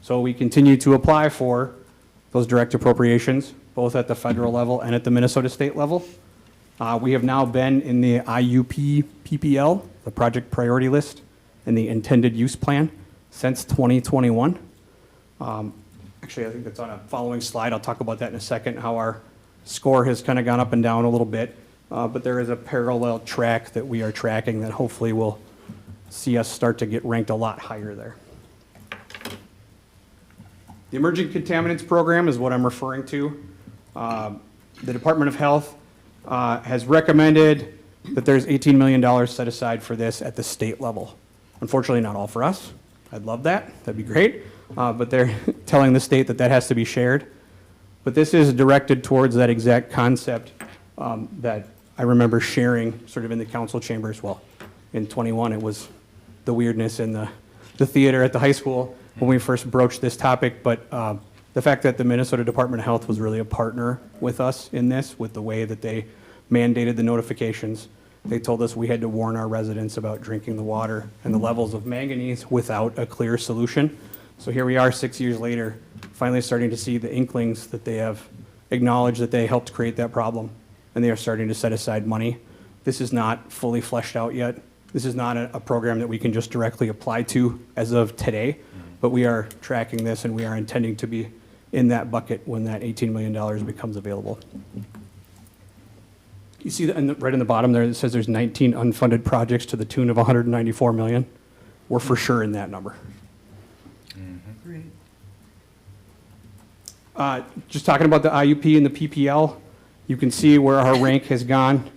Speaker 2: So we continue to apply for those direct appropriations, both at the federal level and at the Minnesota state level. We have now been in the IUP PPL, the project priority list, and the intended use plan since 2021. Actually, I think that's on a following slide. I'll talk about that in a second, how our score has kind of gone up and down a little bit. But there is a parallel track that we are tracking that hopefully will see us start to get ranked a lot higher there. The Emerging Contaminants Program is what I'm referring to. The Department of Health has recommended that there's $18 million set aside for this at the state level. Unfortunately, not all for us. I'd love that. That'd be great. But they're telling the state that that has to be shared. But this is directed towards that exact concept that I remember sharing sort of in the council chambers. Well, in 21, it was the weirdness in the theater at the high school when we first broached this topic. But the fact that the Minnesota Department of Health was really a partner with us in this, with the way that they mandated the notifications. They told us we had to warn our residents about drinking the water and the levels of manganese without a clear solution. So here we are 6 years later, finally starting to see the inklings that they have acknowledged that they helped create that problem, and they are starting to set aside money. This is not fully fleshed out yet. This is not a program that we can just directly apply to as of today, but we are tracking this and we are intending to be in that bucket when that $18 million becomes available. You see that right in the bottom there, it says there's 19 unfunded projects to the tune of $194 million. We're for sure in that number.
Speaker 6: Great.
Speaker 2: Just talking about the IUP and the PPL, you can see where our rank has gone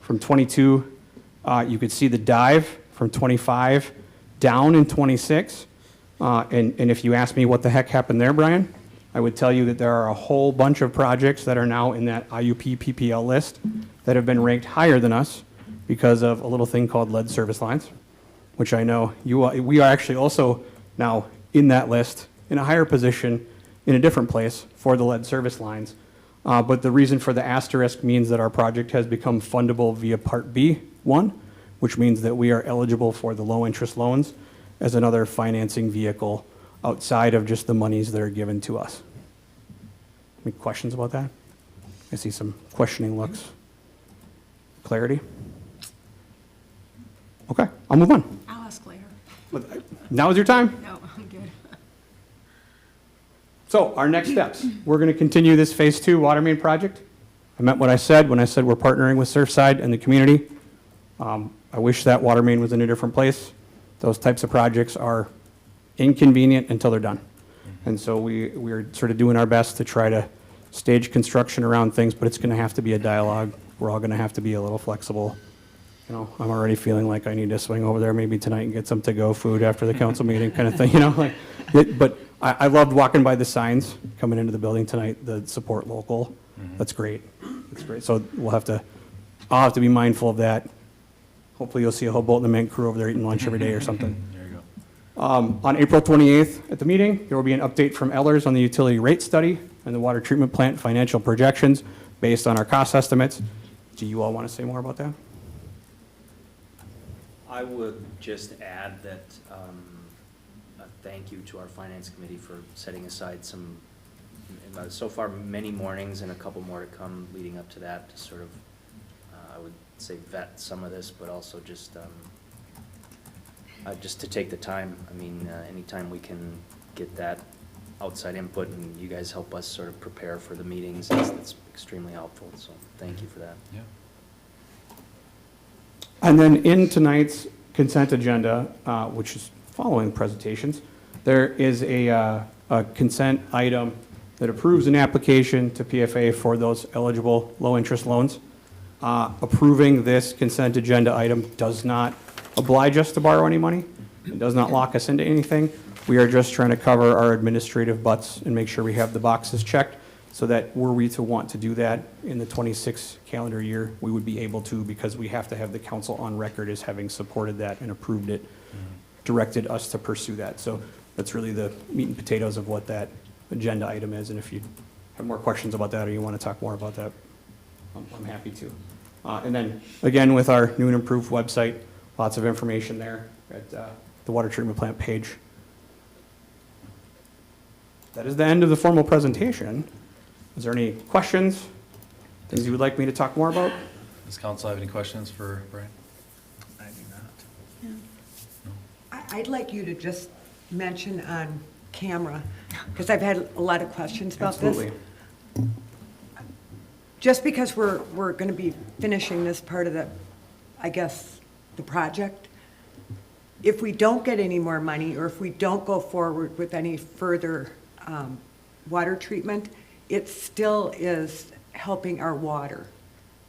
Speaker 2: from 22. You could see the dive from 25 down in 26. And if you ask me what the heck happened there, Brian, I would tell you that there are a whole bunch of projects that are now in that IUP PPL list that have been ranked higher than us because of a little thing called lead service lines, which I know we are actually also now in that list in a higher position in a different place for the lead service lines. But the reason for the asterisk means that our project has become fundable via Part B1, which means that we are eligible for the low interest loans as another financing vehicle outside of just the monies that are given to us. Any questions about that? I see some questioning looks. Clarity? Okay, I'll move on.
Speaker 3: I'll ask later.
Speaker 2: Now is your time.
Speaker 3: No, I'm good.
Speaker 2: So our next steps, we're going to continue this Phase 2 water main project. I meant what I said when I said we're partnering with Surfside and the community. I wish that water main was in a different place. Those types of projects are inconvenient until they're done. And so we're sort of doing our best to try to stage construction around things, but it's going to have to be a dialogue. We're all going to have to be a little flexible. You know, I'm already feeling like I need to swing over there maybe tonight and get some to-go food after the council meeting kind of thing, you know? But I loved walking by the signs coming into the building tonight, the support local. That's great. That's great. So I'll have to be mindful of that. Hopefully you'll see a whole Bolton and Mint crew over there eating lunch every day or something.
Speaker 14: There you go.
Speaker 2: On April 28th at the meeting, there will be an update from Ellers on the utility rate study and the water treatment plant financial projections based on our cost estimates. Do you all want to say more about that?
Speaker 7: I would just add that a thank you to our finance committee for setting aside some, so far, many mornings and a couple more to come leading up to that to sort of, I would say, vet some of this, but also just to take the time. I mean, anytime we can get that outside input and you guys help us sort of prepare for the meetings, it's extremely helpful. So thank you for that.
Speaker 14: Yeah.
Speaker 2: And then in tonight's consent agenda, which is following presentations, there is a consent item that approves an application to PFA for those eligible low-interest loans. Approving this consent agenda item does not oblige us to borrow any money. It does not lock us into anything. We are just trying to cover our administrative butts and make sure we have the boxes checked so that were we to want to do that in the 26 calendar year, we would be able to, because we have to have the council on record as having supported that and approved it, directed us to pursue that. So that's really the meat and potatoes of what that agenda item is. And if you have more questions about that or you want to talk more about that, I'm happy to. And then, again, with our new and improved website, lots of information there at the water treatment plant page. That is the end of the formal presentation. Is there any questions, things you would like me to talk more about?
Speaker 14: Does council have any questions for Brian?
Speaker 13: I do not.
Speaker 6: I'd like you to just mention on camera, because I've had a lot of questions about this.
Speaker 2: Absolutely.
Speaker 6: Just because we're going to be finishing this part of the, I guess, the project, if we don't get any more money, or if we don't go forward with any further water treatment, it still is helping our water.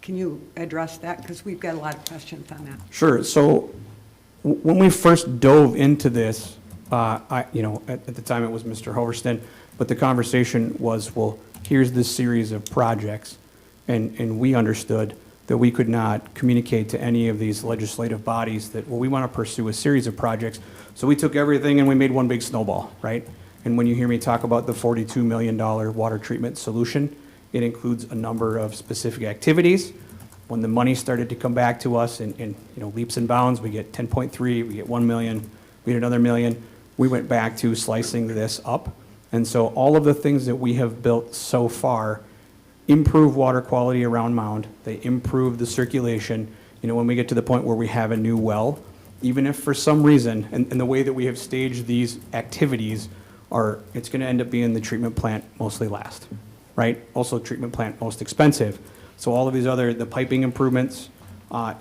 Speaker 6: Can you address that? Because we've got a lot of questions on that.
Speaker 2: Sure. So when we first dove into this, at the time it was Mr. Hoverston, but the conversation was, well, here's this series of projects, and we understood that we could not communicate to any of these legislative bodies that, well, we want to pursue a series of projects. So we took everything and we made one big snowball, right? And when you hear me talk about the $42 million water treatment solution, it includes a number of specific activities. When the money started to come back to us in leaps and bounds, we get 10.3, we get 1 million, we get another million. We went back to slicing this up. And so all of the things that we have built so far improve water quality around Mound. They improve the circulation. When we get to the point where we have a new well, even if for some reason, and the way that we have staged these activities it's going to end up being the treatment plant mostly last, right? Also treatment plant most expensive. So all of these the piping improvements,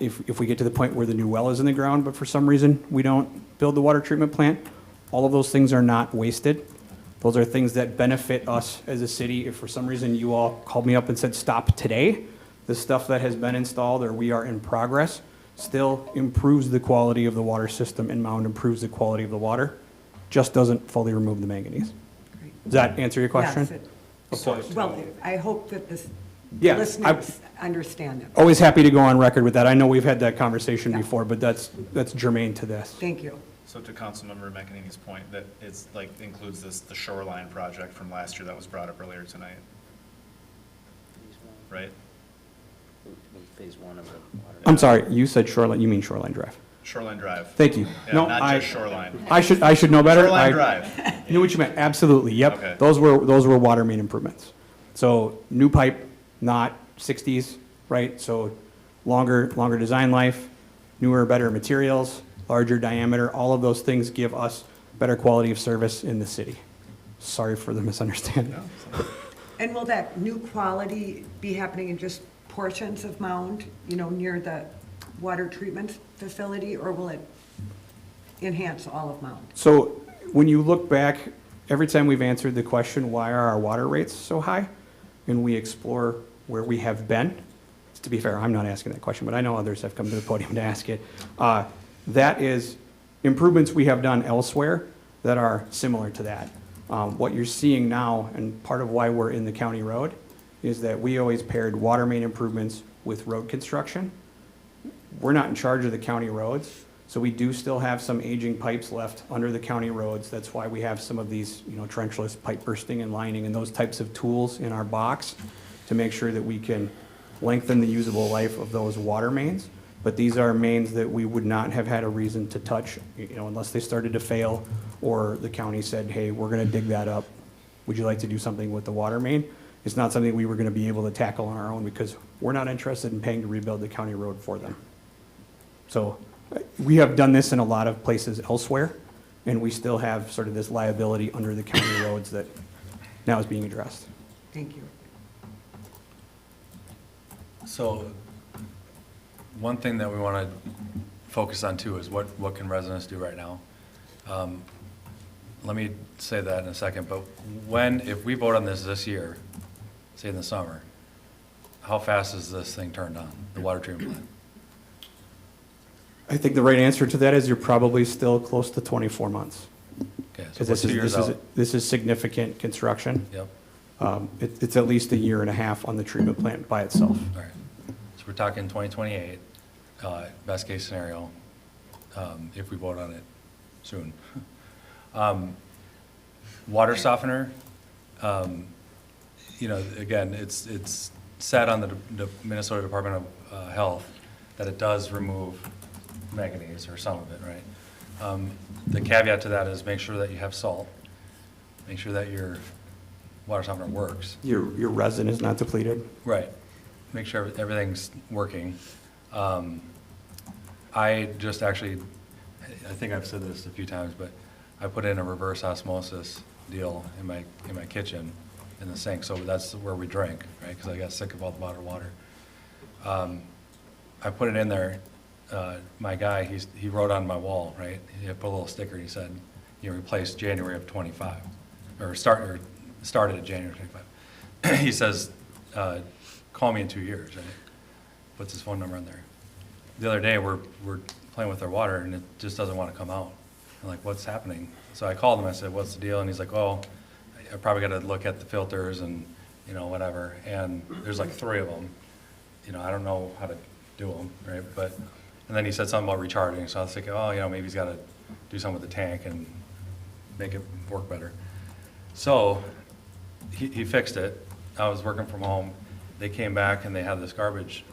Speaker 2: if we get to the point where the new well is in the ground, but for some reason we don't build the water treatment plant, all of those things are not wasted. Those are things that benefit us as a city. If for some reason you all called me up and said, stop today, the stuff that has been installed or we are in progress still improves the quality of the water system in Mound, improves the quality of the water, just doesn't fully remove the manganese. Does that answer your question?
Speaker 6: Yes. Well, I hope that the
Speaker 2: Yeah,
Speaker 6: listeners understand that.
Speaker 2: Always happy to go on record with that. I know we've had that conversation before, but that's germane to this.
Speaker 6: Thank you.
Speaker 13: So to Councilmember McEnany's point, that it's includes the shoreline project from last year that was brought up earlier tonight, right?
Speaker 7: Phase 1 of the water.
Speaker 2: I'm sorry, you said shoreline, you mean Shoreline Drive?
Speaker 13: Shoreline Drive.
Speaker 2: Thank you.
Speaker 13: Yeah,
Speaker 2: No,
Speaker 13: not
Speaker 2: I-
Speaker 13: just Shoreline.
Speaker 2: I should know better.
Speaker 13: Shoreline
Speaker 2: I
Speaker 13: Drive.
Speaker 2: Knew what you meant, absolutely, yep.
Speaker 13: Okay.
Speaker 2: Those were water main improvements. So new pipe, not 60s, right? So longer design life, newer, better materials, larger diameter, all of those things give us better quality of service in the city. Sorry for the misunderstanding.
Speaker 6: And will that new quality be happening in just portions of Mound, near the water treatment facility, or will it enhance all of Mound?
Speaker 2: So when you look back, every time we've answered the question, why are our water rates so high? And we explore where we have been. To be fair, I'm not asking that question, but I know others have come to the podium to ask it. That is improvements we have done elsewhere that are similar to that. What you're seeing now, and part of why we're in the county road, is that we always paired water main improvements with road construction. We're not in charge of the county roads, so we do still have some aging pipes left under the county roads. That's why we have some of these, trenchless pipe bursting and lining and those types of tools in our box to make sure that we can lengthen the usable life of those water mains. But these are mains that we would not have had a reason to touch, unless they started to fail or the county said, hey, we're gonna dig that up. Would you like to do something with the water main? It's not something we were gonna be able to tackle on our own because we're not interested in paying to rebuild the county road for them. So we have done this in a lot of places elsewhere, and we still have sort of this liability under the county roads that now is being addressed.
Speaker 6: Thank you.
Speaker 14: So, one thing that we want to focus on too is what can residents do right now? Let me say that in a second, but if we vote on this year, say in the summer, how fast is this thing turned on, the water treatment plant?
Speaker 2: I think the right answer to that is you're probably still close to 24 months.
Speaker 14: Okay, so
Speaker 2: Because
Speaker 14: what's 2 years out?
Speaker 2: this is significant construction.
Speaker 14: Yep,
Speaker 2: It's at least a year and a half on the treatment plant by itself.
Speaker 14: all right. So we're talking 2028, best case scenario, if we vote on it soon. Water softener, again, it's said on the Minnesota Department of Health that it does remove manganese, or some of it, right? The caveat to that is make sure that you have salt, make sure that your water softener works.
Speaker 2: Your resin is not depleted.
Speaker 14: Right. Make sure everything's working. I just actually, I think I've said this a few times, but I put in a reverse osmosis deal in my kitchen in the sink, so that's where we drink, right? Because I got sick of all the bottled water. I put it in there. My guy, he wrote on my wall, right? He put a little sticker. He said, replaced January of 25, or started at January 25. He says, call me in 2 years, right? Puts his phone number in there. The other day, we're playing with our water, and it just doesn't want to come out. I'm like, what's happening? So I called him. I said, what's the deal? And he's like, oh, I probably got to look at the filters and, whatever. And there's like 3 of them. I don't know how to do them, right? And then he said something about recharging. So I was thinking, oh, maybe he's got to do something with the tank and make it work better. So he fixed it. I was working from home. They came back and they had this garbage,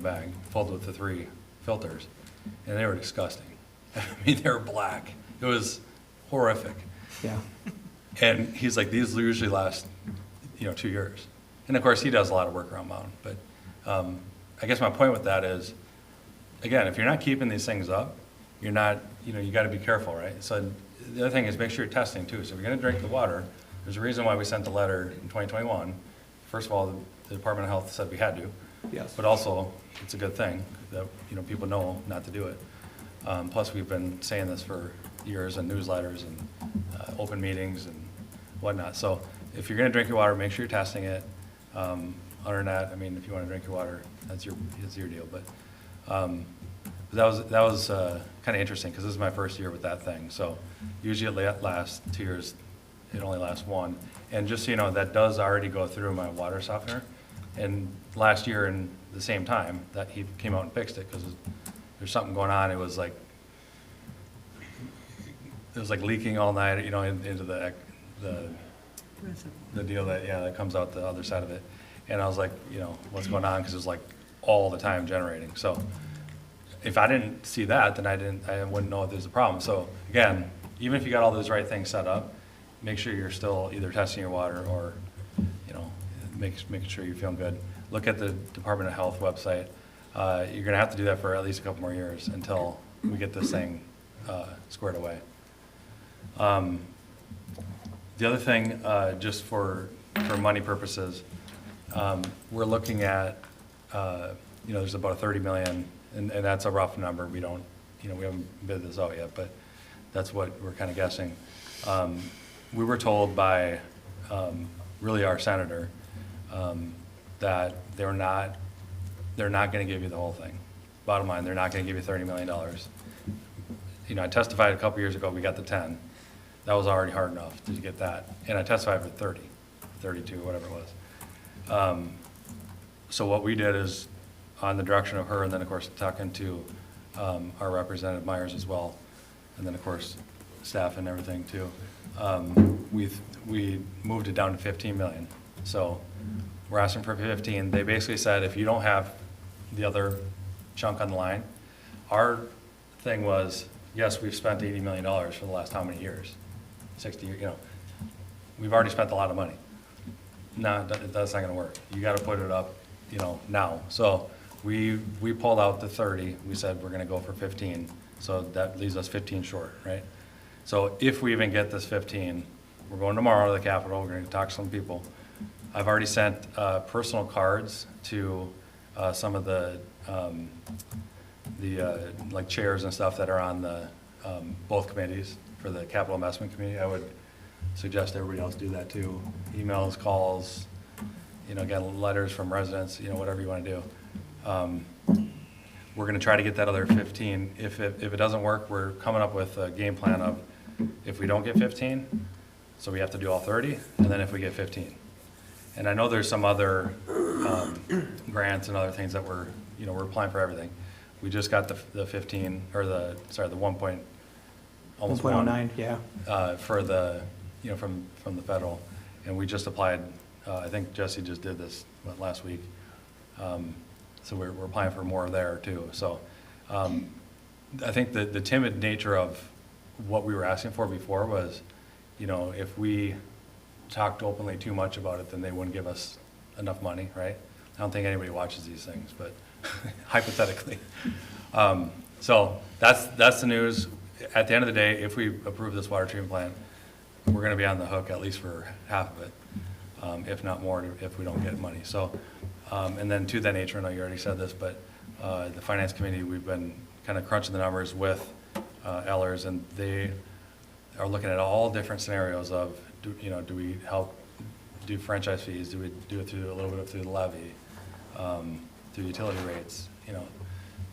Speaker 14: bag filled with the 3 filters, and they were disgusting. I mean, they were black. It was horrific.
Speaker 2: Yeah.
Speaker 14: And he's like, these usually last, 2 years. And of course, he does a lot of work around Mound. But I guess my point with that is, again, if you're not keeping these things up, you're not, you got to be careful, right? So the other thing is make sure you're testing too. So if you're going to drink the water, there's a reason why we sent the letter in 2021. First of all, the Department of Health said we had to.
Speaker 2: Yes.
Speaker 14: But also, it's a good thing that, people know not to do it. Plus, we've been saying this for years in newsletters and open meetings and whatnot. So if you're going to drink your water, make sure you're testing it. Other than that, if you want to drink your water, that's your deal. But that was kind of interesting because this is my first year with that thing. So usually it lasts 2 years. It only lasts 1. And just so you know, that does already go through my water softener. And last year, in the same time, that he came out and fixed it because there's something going on. It was like leaking all night, into the deal that comes out the other side of it. And I was like, what's going on? Because it was like all the time generating. So if I didn't see that, then I wouldn't know if there's a problem. So again, even if you got all those right things set up, make sure you're still either testing your water or, you know, making sure you're feeling good. Look at the Department of Health website. You're gonna have to do that for at least a couple more years until we get this thing squared away. The other thing, just for money purposes, we're looking at, you know, there's about 30 million, and that's a rough number. We don't, you know, we haven't bid this out yet, but that's what we're kind of guessing. We were told by really our senator that they're not going to give you the whole thing. Bottom line, they're not going to give you $30 million. You know, I testified a couple years ago, we got the 10. That was already hard enough to get that. And I testified for 30, 32, whatever it was. So what we did is, on the direction of her, and then of course talking to our Representative Myers as well, and then of course staff and everything too, we moved it down to 15 million. So we're asking for 15. They basically said if you don't have the other chunk on the line, our thing was, yes, we've spent $80 million for the last how many years? 60 years, you know. We've already spent a lot of money. No, that's not gonna work. You gotta put it up, you know, now. So we pulled out the 30. We said we're gonna go for 15. So that leaves us 15 short, right? So if we even get this 15, we're going tomorrow to the Capitol. We're gonna talk to some people. I've already sent personal cards to some of the like chairs and stuff that are on the both committees for the Capital Investment Committee. I would suggest everybody else do that too. Emails, calls, you know, again, letters from residents, you know, whatever you want to do. We're going to try to get that other 15. If it doesn't work, we're coming up with a game plan of if we don't get 15, so we have to do all 30, and then if we get 15. And I know there's some other grants and other things that we're applying for everything. We just got the 15, or the 1 point, almost
Speaker 2: 1.09, yeah.
Speaker 14: For the, you know, from the federal. And we just applied, I think Jesse just did this last week. So we're applying for more there too. So I think the timid nature of what we were asking for before was, you know, if we talked openly too much about it, then they wouldn't give us enough money, right? I don't think anybody watches these things, but hypothetically. So that's the news. At the end of the day, if we approve this water treatment plant, we're gonna be on the hook at least for half of it, if not more, if we don't get money. So, and then to that nature, I know you already said this, but the Finance Committee, we've been kind of crunching the numbers with Ellers, and they are looking at all different scenarios of, do we help do franchise fees? Do we do it through a little bit through the levy, through utility rates? You know,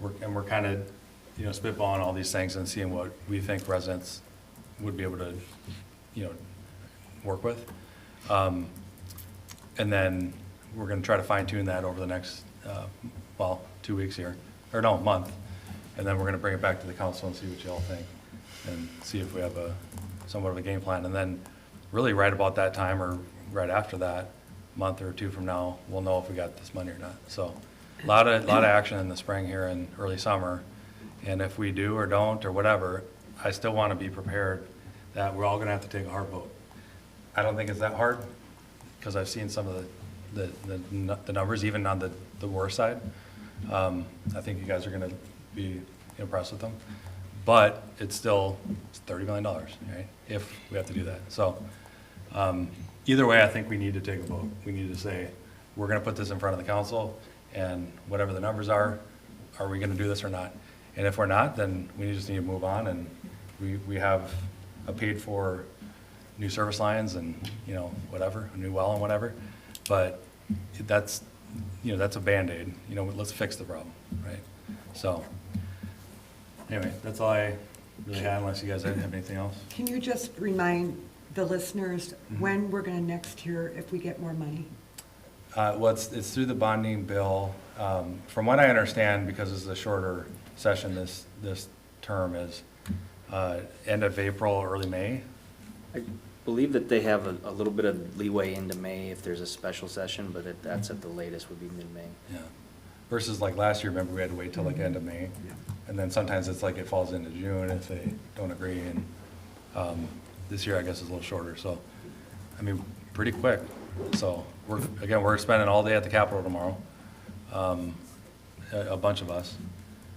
Speaker 14: we're kind of, you know, spitballing all these things and seeing what we think residents would be able to, you know, work with. And then we're going to try to fine tune that over the next, 2 weeks here, or no, month. And then we're going to bring it back to the council and see what you all think, and see if we have somewhat of a game plan. And then really right about that time, or right after that, month or two from now, we'll know if we got this money or not. So a lot of action in the spring here and early summer. And if we do or don't or whatever, I still want to be prepared that we're all going to have to take a hard vote. I don't think it's that hard, because I've seen some of the numbers, even on the worst side. I think you guys are going to be impressed with them. But it's $30 million, right, if we have to do that. So either way, I think we need to take a vote. We need to say, we're going to put this in front of the council, and whatever the numbers are we going to do this or not? And if we're not, then we just need to move on, and we have a paid for new service lines and, you know, whatever, a new well and whatever. But that's, you know, that's a Band-Aid. You know, let's fix the problem, right? So anyway, that's all I really had, unless you guys have anything else.
Speaker 6: Can you just remind the listeners when we're going to next hear if we get more money?
Speaker 14: Well, it's through the bonding bill. From what I understand, because it's a shorter session this term, is end of April, early May.
Speaker 7: I believe that they have a little bit of leeway into May if there's a special session, but that's at the latest would be mid-May.
Speaker 14: Yeah. versus like last year, remember we had to wait till like end of May? And then sometimes it's like it falls into June if they don't agree, and this year I guess is a little shorter, so, I mean, pretty quick. So, we're spending all day at the Capitol tomorrow, a bunch of us.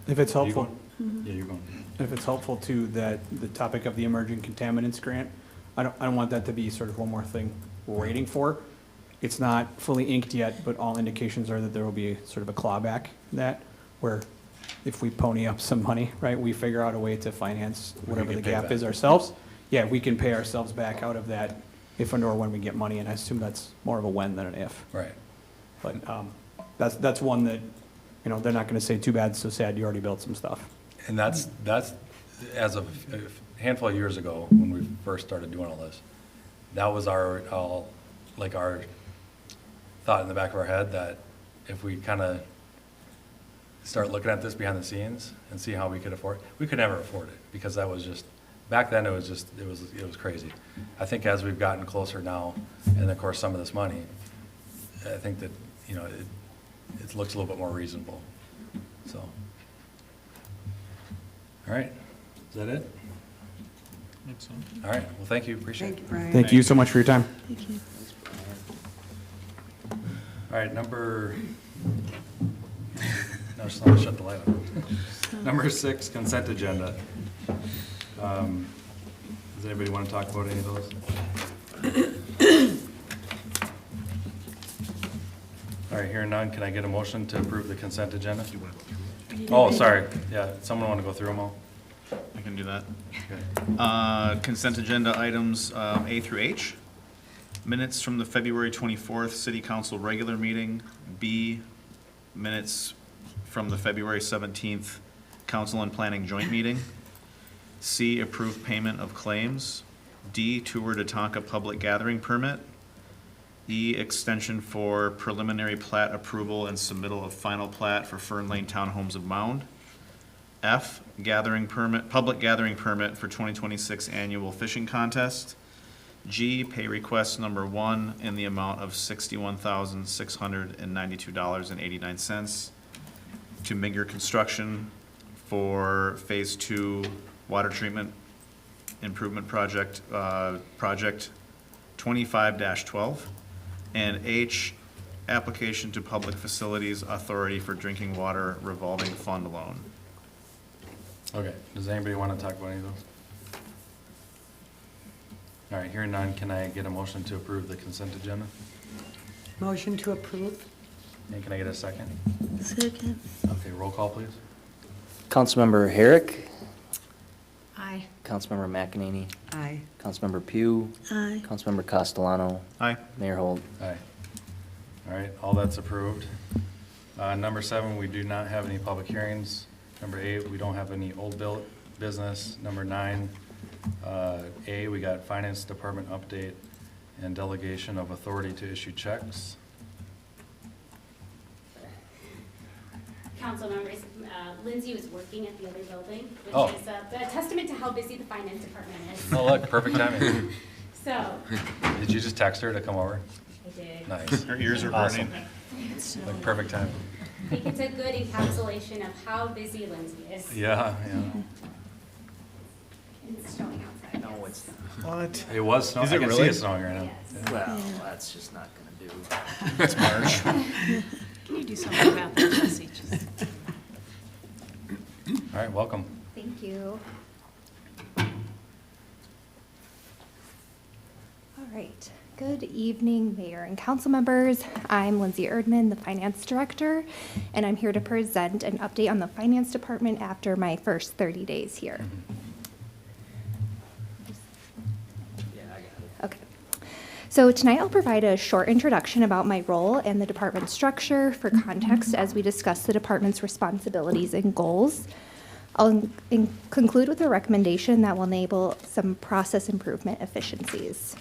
Speaker 2: If it's
Speaker 14: Are you
Speaker 2: helpful,
Speaker 14: going? Yeah, you're going.
Speaker 2: if it's helpful too, that the topic of the emerging contaminants grant, I don't want that to be sort of one more thing we're waiting for. It's not fully inked yet, but all indications are that there will be sort of a clawback in that, where if we pony up some money, right, we figure out a way to finance whatever the
Speaker 14: get paid
Speaker 2: gap
Speaker 14: back.
Speaker 2: is ourselves. Yeah, we can pay ourselves back out of that if and or when we get money, and I assume that's more of a when than an if.
Speaker 14: Right.
Speaker 2: But that's one that, you know, they're not gonna say, too bad, so sad, you already built some stuff.
Speaker 14: And that's, as of a handful of years ago, when we first started doing all this, that was our thought in the back of our head, that if we kind of start looking at this behind the scenes and see how we could afford, we could never afford it, because that was just, back then it was crazy. I think as we've gotten closer now, and of course some of this money, I think that, you know, it looks a little bit more reasonable, so. All right, is that it? All right, well, thank you, appreciate
Speaker 6: Thank
Speaker 14: it.
Speaker 6: you, Brian.
Speaker 2: Thank you so much for your time.
Speaker 12: Thank you.
Speaker 14: All right, no, just let me shut the light off. Number 6, consent agenda. Does anybody want to talk about any of those? All right, hearing none, can I get a motion to approve the consent agenda? Oh, sorry, yeah, someone want to go through them all?
Speaker 13: I can do that.
Speaker 14: Okay.
Speaker 13: Consent agenda items A through H. Minutes from the February 24th City Council regular meeting. B, minutes from the February 17th Council and Planning joint meeting. C, approved payment of claims. D, Tour de Tonka public gathering permit. E, extension for preliminary plat approval and submittal of final plat for Fern Lane Townhomes of Mound. F, gathering permit, public gathering permit for 2026 annual fishing contest. G, pay request number 1 in the amount of $61,692.89 to Minger Construction for Phase 2 Water Treatment Improvement Project, Project 25-12. And H, application to Public Facilities Authority for Drinking Water Revolving Fund Loan.
Speaker 14: Okay, does anybody want to talk about any of those? All right, hearing none, can I get a motion to approve the consent agenda?
Speaker 6: Motion to approve?
Speaker 14: And can I get a second?
Speaker 12: Second.
Speaker 14: Okay, roll call, please.
Speaker 7: Councilmember Herrick,
Speaker 3: Aye.
Speaker 7: Councilmember McEnany,
Speaker 6: Aye.
Speaker 7: Councilmember Pugh,
Speaker 12: Aye.
Speaker 7: Councilmember Castellano,
Speaker 13: Aye.
Speaker 7: Mayor Holt.
Speaker 14: Aye. All right, all that's approved. Number 7, we do not have any public hearings. Number 8, we don't have any old business. Number 9, A, we got Finance Department update and delegation of authority to issue checks.
Speaker 10: Council members, Lindsay was working at the other building,
Speaker 14: Oh.
Speaker 10: which is a testament to how busy the finance department is.
Speaker 14: Oh, look, perfect timing.
Speaker 10: So,
Speaker 14: Did you just text her to come over?
Speaker 10: I did.
Speaker 14: Nice.
Speaker 13: Her ears are
Speaker 14: Awesome.
Speaker 13: burning.
Speaker 14: Like perfect time.
Speaker 10: I think it's a good encapsulation of how busy Lindsay is.
Speaker 14: Yeah,
Speaker 10: It's snowing outside.
Speaker 7: No, it's
Speaker 13: What?
Speaker 14: yeah. It was snowing.
Speaker 13: Is it
Speaker 14: I can see
Speaker 13: really?
Speaker 14: it snowing right now.
Speaker 10: Yes.
Speaker 7: Well, that's just not gonna do.
Speaker 13: It's March.
Speaker 3: Can you do something about that, Jesse? Just-
Speaker 14: All right, welcome.
Speaker 10: Thank you.
Speaker 15: All right. Good evening, Mayor and council members. I'm Lindsay Erdman, the Finance Director, and I'm here to present an update on the Finance Department after my first 30 days here.
Speaker 7: Yeah, I got it.
Speaker 15: Okay. So tonight I'll provide a short introduction about my role and the department's structure for context as we discuss the department's responsibilities and goals. I'll conclude with a recommendation that will enable some process improvement efficiencies.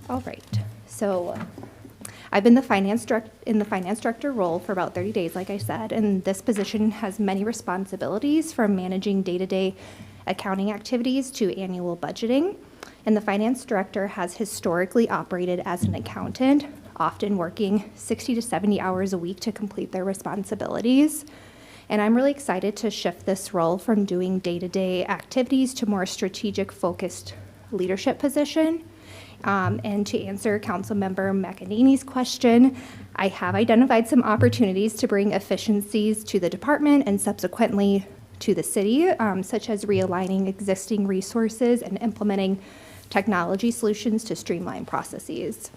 Speaker 15: All right, so I've been in the finance director role for about 30 days, like I said, and this position has many responsibilities from managing day-to-day accounting activities to annual budgeting. And the finance director has historically operated as an accountant, often working 60 to 70 hours a week to complete their responsibilities. And I'm really excited to shift this role from doing day-to-day activities to more strategic, focused leadership position. And to answer Councilmember McEnany's question, I have identified some opportunities to bring efficiencies to the department and subsequently to the city, such as realigning existing resources and implementing technology solutions to streamline processes.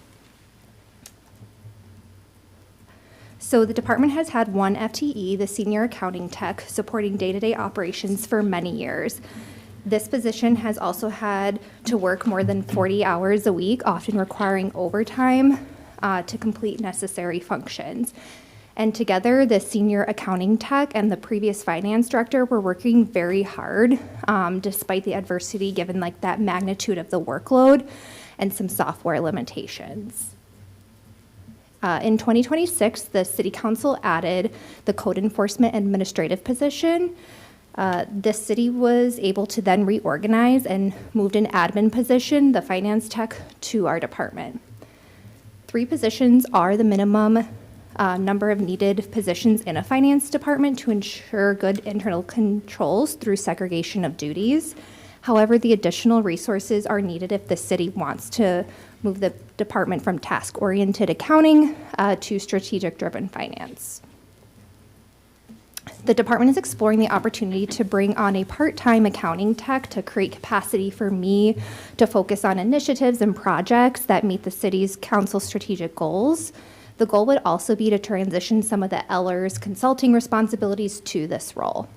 Speaker 15: So the department has had one FTE, the senior accounting tech, supporting day-to-day operations for many years. This position has also had to work more than 40 hours a week, often requiring overtime to complete necessary functions. And together, the senior accounting tech and the previous finance director were working very hard, despite the adversity given like that magnitude of the workload and some software limitations. In 2026, the City Council added the code enforcement administrative position. The city was able to then reorganize and moved an admin position, the finance tech, to our department. 3 positions are the minimum number of needed positions in a finance department to ensure good internal controls through segregation of duties. However, the additional resources are needed if the city wants to move the department from task-oriented accounting to strategic-driven finance. The department is exploring the opportunity to bring on a part-time accounting tech to create capacity for me to focus on initiatives and projects that meet the city's council strategic goals. The goal would also be to transition some of the Eller's consulting responsibilities to this role.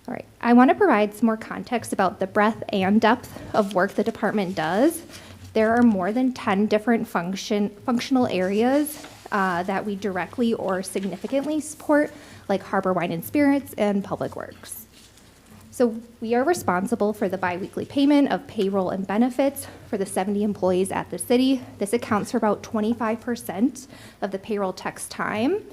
Speaker 15: All right, I want to provide some more context about the breadth and depth of work the department does. There are more than 10 different functional areas that we directly or significantly support, like Harbor Wine and Spirits and Public Works. So we are responsible for the biweekly payment of payroll and benefits for the 70 employees at the city. This accounts for about 25% of the payroll tech's time.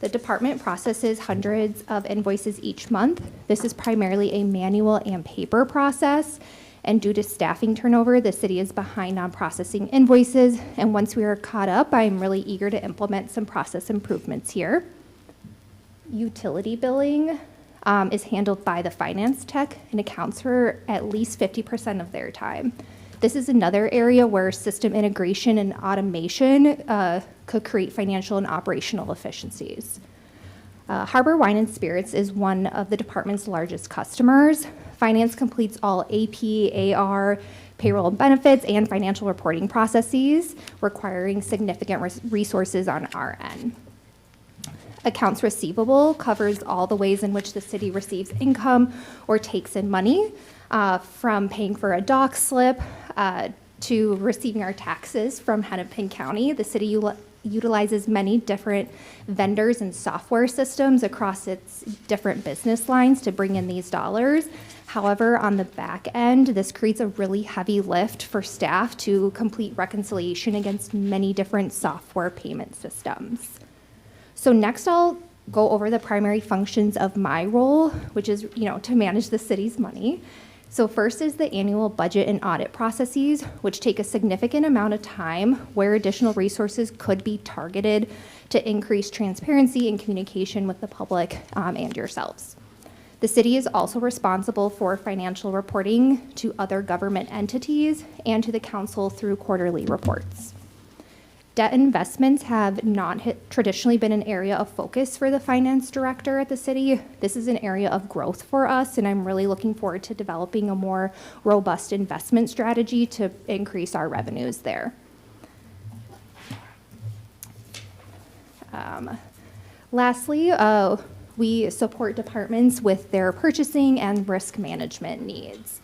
Speaker 15: The department processes hundreds of invoices each month. This is primarily a manual and paper process. And due to staffing turnover, the city is behind on processing invoices. And once we are caught up, I'm really eager to implement some process improvements here. Utility billing is handled by the finance tech and accounts for at least 50% of their time. This is another area where system integration and automation could create financial and operational efficiencies. Harbor Wine and Spirits is one of the department's largest customers. Finance completes all AP, AR, payroll and benefits, and financial reporting processes, requiring significant resources on our end. Accounts receivable covers all the ways in which the city receives income or takes in money, from paying for a dock slip to receiving our taxes from Hennepin County. The city utilizes many different vendors and software systems across its different business lines to bring in these dollars. However, on the back end, this creates a really heavy lift for staff to complete reconciliation against many different software payment systems. So next I'll go over the primary functions of my role, which is, to manage the city's money. So first is the annual budget and audit processes, which take a significant amount of time where additional resources could be targeted to increase transparency and communication with the public and yourselves. The city is also responsible for financial reporting to other government entities and to the council through quarterly reports. Debt investments have not traditionally been an area of focus for the finance director at the city. This is an area of growth for us, and I'm really looking forward to developing a more robust investment strategy to increase our revenues there. Lastly, we support departments with their purchasing and risk management needs.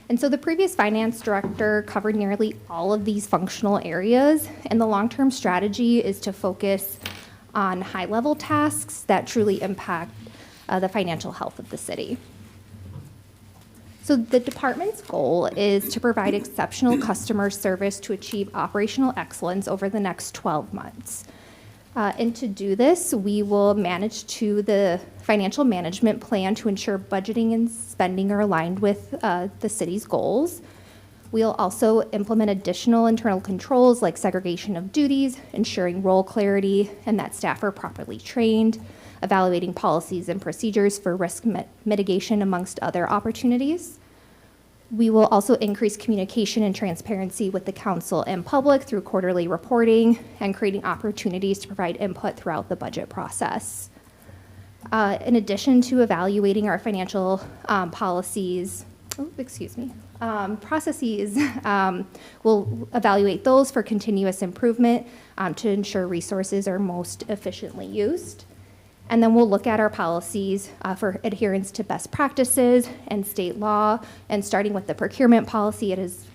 Speaker 15: And so the previous finance director covered nearly all of these functional areas, and the long-term strategy is to focus on high-level tasks that truly impact the financial health of the city. So the department's goal is to provide exceptional customer service to achieve operational excellence over the next 12 months. And to do this, we will manage to the financial management plan to ensure budgeting and spending are aligned with the city's goals. We'll also implement additional internal controls like segregation of duties, ensuring role clarity, and that staff are properly trained, evaluating policies and procedures for risk mitigation, amongst other opportunities. We will also increase communication and transparency with the council and public through quarterly reporting and creating opportunities to provide input throughout the budget process. In addition to evaluating our financial processes, we'll evaluate those for continuous improvement to ensure resources are most efficiently used. And then we'll look at our policies for adherence to best practices and state law, and starting with the procurement policy, as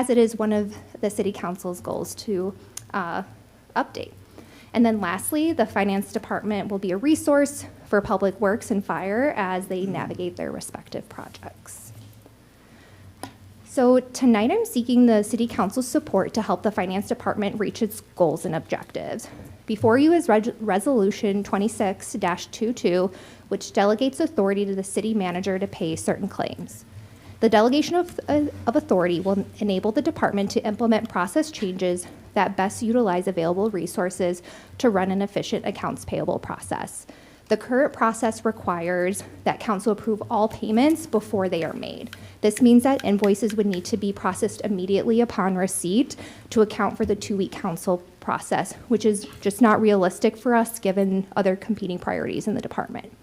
Speaker 15: it is one of the City Council's goals to update. And then lastly, the Finance Department will be a resource for Public Works and Fire as they navigate their respective projects. So tonight I'm seeking the City Council's support to help the Finance Department reach its goals and objectives. Before you is Resolution 26-22, which delegates authority to the city manager to pay certain claims. The delegation of authority will enable the department to implement process changes that best utilize available resources to run an efficient accounts payable process. The current process requires that council approve all payments before they are made. This means that invoices would need to be processed immediately upon receipt to account for the 2-week council process, which is just not realistic for us given other competing priorities in the department.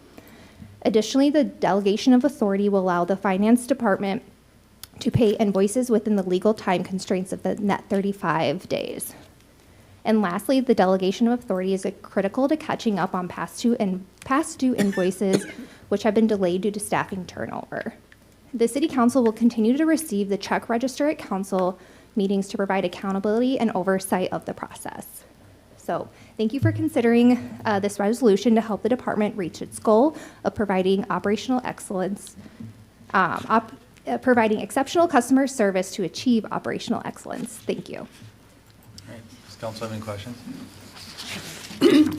Speaker 15: Additionally, the delegation of authority will allow the finance department to pay invoices within the legal time constraints of the net 35 days. And lastly, the delegation of authority is critical to catching up on past due invoices which have been delayed due to staffing turnover. The City Council will continue to receive the check register at council meetings to provide accountability and oversight of the process. So thank you for considering this resolution to help the department reach its goal of providing operational excellence, providing exceptional customer service to achieve operational excellence. Thank you.
Speaker 14: All right. Does council have any questions?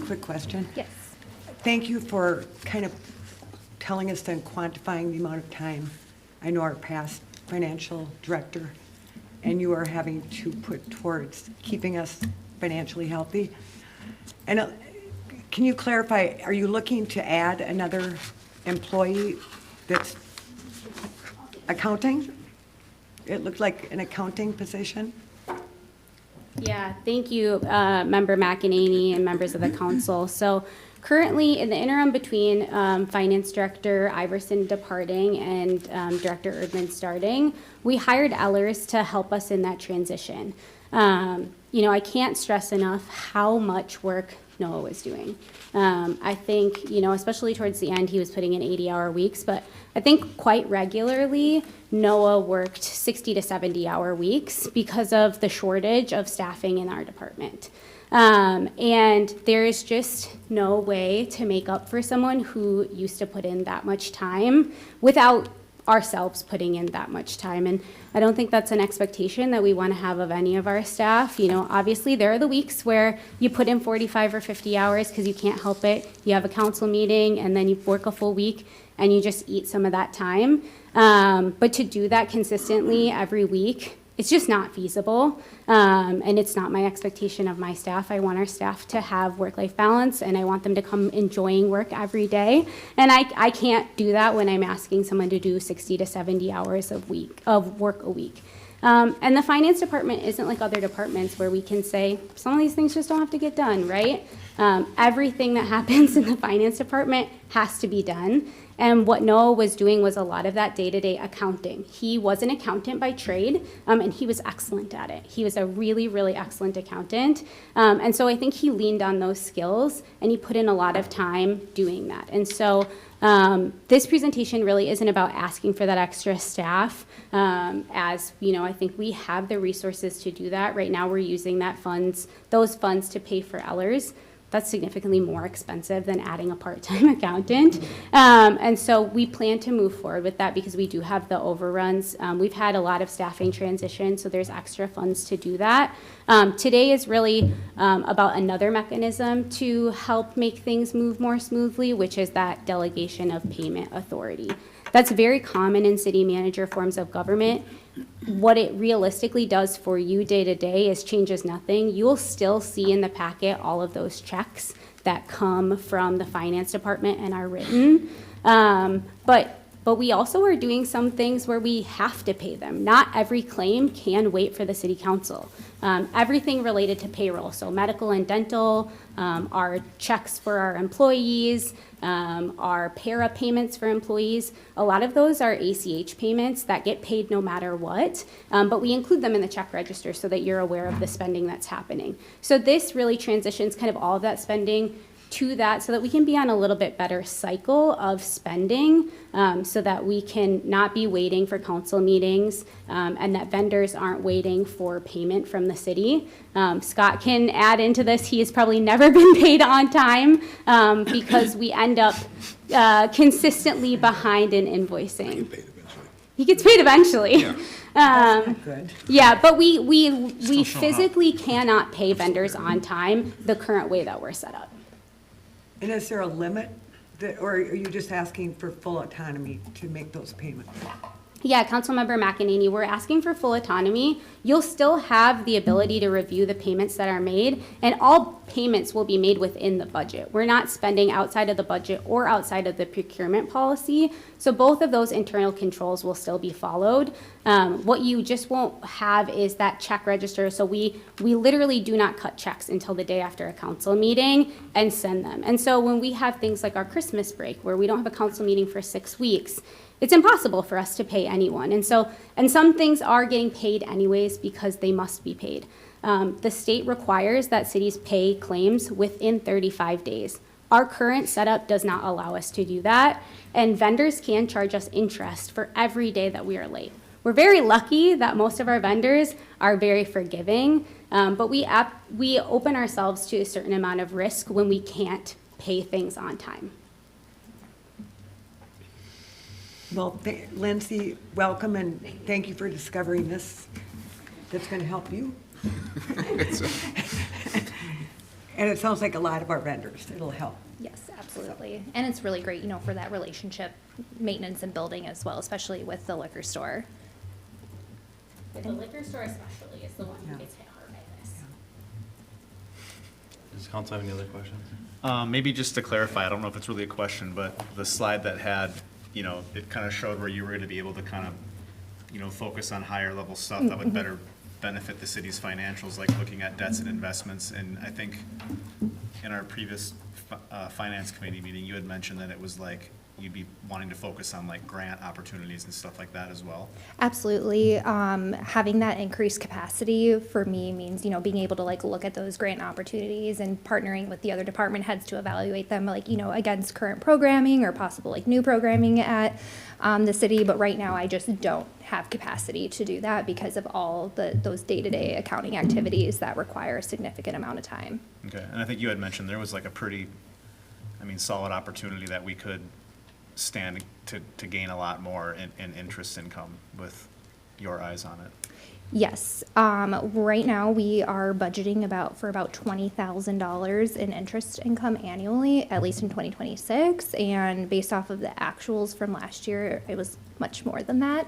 Speaker 6: Quick question.
Speaker 15: Yes.
Speaker 6: Thank you for kind of telling us and quantifying the amount of time. I know our past financial director and you are having to put towards keeping us financially healthy. And can you clarify, are you looking to add another employee that's accounting? It looked like an accounting position.
Speaker 10: Yeah, thank you, Member McEnany and members of the council. So currently, in the interim between Finance Director Iverson departing and Director Erdman starting, we hired Ellers to help us in that transition. You know, I can't stress enough how much work Noah was doing. I think, you know, especially towards the end, he was putting in 80-hour weeks, but I think quite regularly, Noah worked 60 to 70-hour weeks because of the shortage of staffing in our department. And there is just no way to make up for someone who used to put in that much time without ourselves putting in that much time. And I don't think that's an expectation that we want to have of any of our staff. You know, obviously there are the weeks where you put in 45 or 50 hours because you can't help it. You have a council meeting and then you work a full week and you just eat some of that time. But to do that consistently every week, it's just not feasible, and it's not my expectation of my staff. I want our staff to have work-life balance, and I want them to come enjoying work every day. And I can't do that when I'm asking someone to do 60 to 70 hours of work a week. And the finance department isn't like other departments where we can say, some of these things just don't have to get done, right? Everything that happens in the finance department has to be done. And what Noah was doing was a lot of that day-to-day accounting. He was an accountant by trade, and he was excellent at it. He was a really, really excellent accountant. And so I think he leaned on those skills, and he put in a lot of time doing that. And so this presentation really isn't about asking for that extra staff. As you know, I think we have the resources to do that. Right now, we're using those funds to pay for Ellers. That's significantly more expensive than adding a part-time accountant. And so we plan to move forward with that because we do have the overruns. We've had a lot of staffing transition, so there's extra funds to do that. Today is really about another mechanism to help make things move more smoothly, which is that delegation of payment authority. That's very common in city manager forms of government. what it realistically does for you day to day is changes nothing. You'll still see in the packet all of those checks that come from the finance department and are written. But we also are doing some things where we have to pay them. Not every claim can wait for the city council. Everything related to payroll, so medical and dental, our checks for our employees, our para payments for employees, a lot of those are ACH payments that get paid no matter what, but we include them in the check register so that you're aware of the spending that's happening. So this really transitions kind of all of that spending to that so that we can be on a little bit better cycle of spending, so that we can not be waiting for council meetings, and that vendors aren't waiting for payment from the city. Scott can add into this, he has probably never been paid on time, because we end up consistently behind in invoicing. He gets paid eventually.
Speaker 6: Good.
Speaker 10: Yeah, but we physically cannot pay vendors on time the current way that we're set up.
Speaker 6: And is there a limit, or are you just asking for full autonomy to make those payments?
Speaker 10: Yeah, Councilmember McEnany, we're asking for full autonomy. You'll still have the ability to review the payments that are made, and all payments will be made within the budget. We're not spending outside of the budget or outside of the procurement policy, so both of those internal controls will still be followed. What you just won't have is that check register, so we literally do not cut checks until the day after a council meeting and send them. And so when we have things like our Christmas break, where we don't have a council meeting for 6 weeks, it's impossible for us to pay anyone. And some things are getting paid anyways because they must be paid. The state requires that cities pay claims within 35 days. Our current setup does not allow us to do that, and vendors can charge us interest for every day that we are late. We're very lucky that most of our vendors are very forgiving, but we open ourselves to a certain amount of risk when we can't pay things on time.
Speaker 6: Well, Lindsay, welcome, and thank you for discovering this. That's going to help you. And it sounds like a lot of our vendors, it'll help.
Speaker 15: Yes, absolutely. And it's really great, for that relationship maintenance and building as well, especially with the liquor store.
Speaker 10: With the liquor store especially is the one who gets hit hard by this.
Speaker 1: Does council have any other questions?
Speaker 13: Maybe just to clarify, I don't know if it's really a question, but the slide that had, it kind of showed where you were going to be able to kind of, focus on higher level stuff that would better benefit the city's financials, like looking at debts and investments. And I think in our previous finance committee meeting, you had mentioned that it was like you'd be wanting to focus on like grant opportunities and stuff like that as well.
Speaker 15: Absolutely. Having that increased capacity for me means, being able to look at those grant opportunities and partnering with the other department heads to evaluate them, against current programming or possible new programming at the city. But right now I just don't have capacity to do that because of all those day-to-day accounting activities that require a significant amount of time.
Speaker 13: Okay, and I think you had mentioned there was like a pretty, solid opportunity that we could stand to gain a lot more in interest income with your eyes on it.
Speaker 15: Yes. Right now we are budgeting for about $20,000 in interest income annually, at least in 2026. And based off of the actuals from last year, it was much more than that.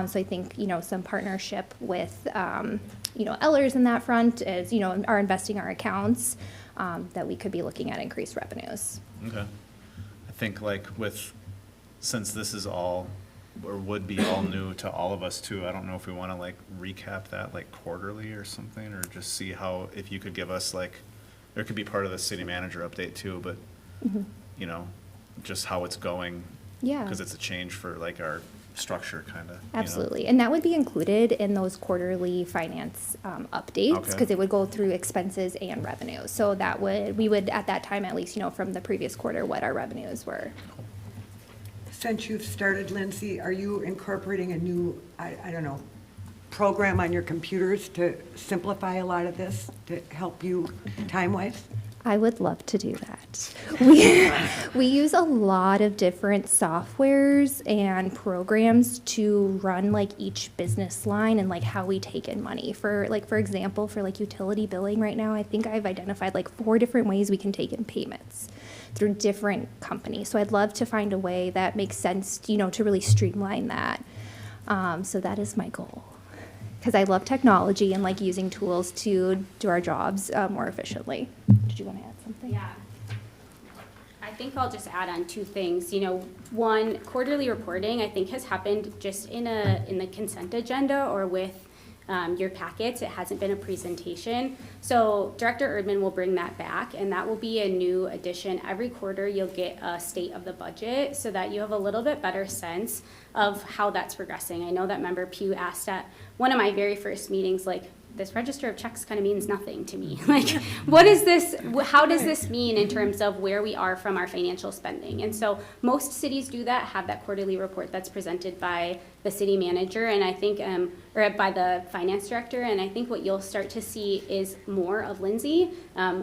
Speaker 15: So I think, some partnership with, Ellers in that front is, are investing our accounts, that we could be looking at increased revenues.
Speaker 13: Okay. I think since this is all, or would be all new to all of us too, I don't know if we want to recap that quarterly or something, or just see how, if you could give us there could be part of the city manager update too, but just how it's going.
Speaker 15: Yeah.
Speaker 13: Because it's a change for our structure kind of.
Speaker 15: Absolutely. And that would be included in those quarterly finance updates, because it would go through expenses and revenue. So we would at that time at least from the previous quarter what our revenues were.
Speaker 6: Since you've started, Lindsay, are you incorporating a new, I don't know, program on your computers to simplify a lot of this, to help you time-wise?
Speaker 15: I would love to do that. We use a lot of different softwares and programs to run each business line and how we take in money. For example, for utility billing right now, I think I've identified 4 different ways we can take in payments through different companies. So I'd love to find a way that makes sense, to really streamline that. So that is my goal. Because I love technology and like using tools to do our jobs more efficiently. Did you want to add something?
Speaker 10: Yeah. I think I'll just add on two things. You know, one, quarterly reporting, I think, has happened just in the consent agenda or with your packets. It hasn't been a presentation. So Director Erdman will bring that back, and that will be a new addition. Every quarter, you'll get a state of the budget so that you have a little bit better sense of how that's progressing. I know that Member Pugh asked at one of my very first meetings, like, this register of checks kind of means nothing to me. Like, what is this, how does this mean in terms of where we are from our financial spending? And so most cities do that, have that quarterly report that's presented by the city manager, and I think, or by the finance director, and I think what you'll start to see is more of Lindsay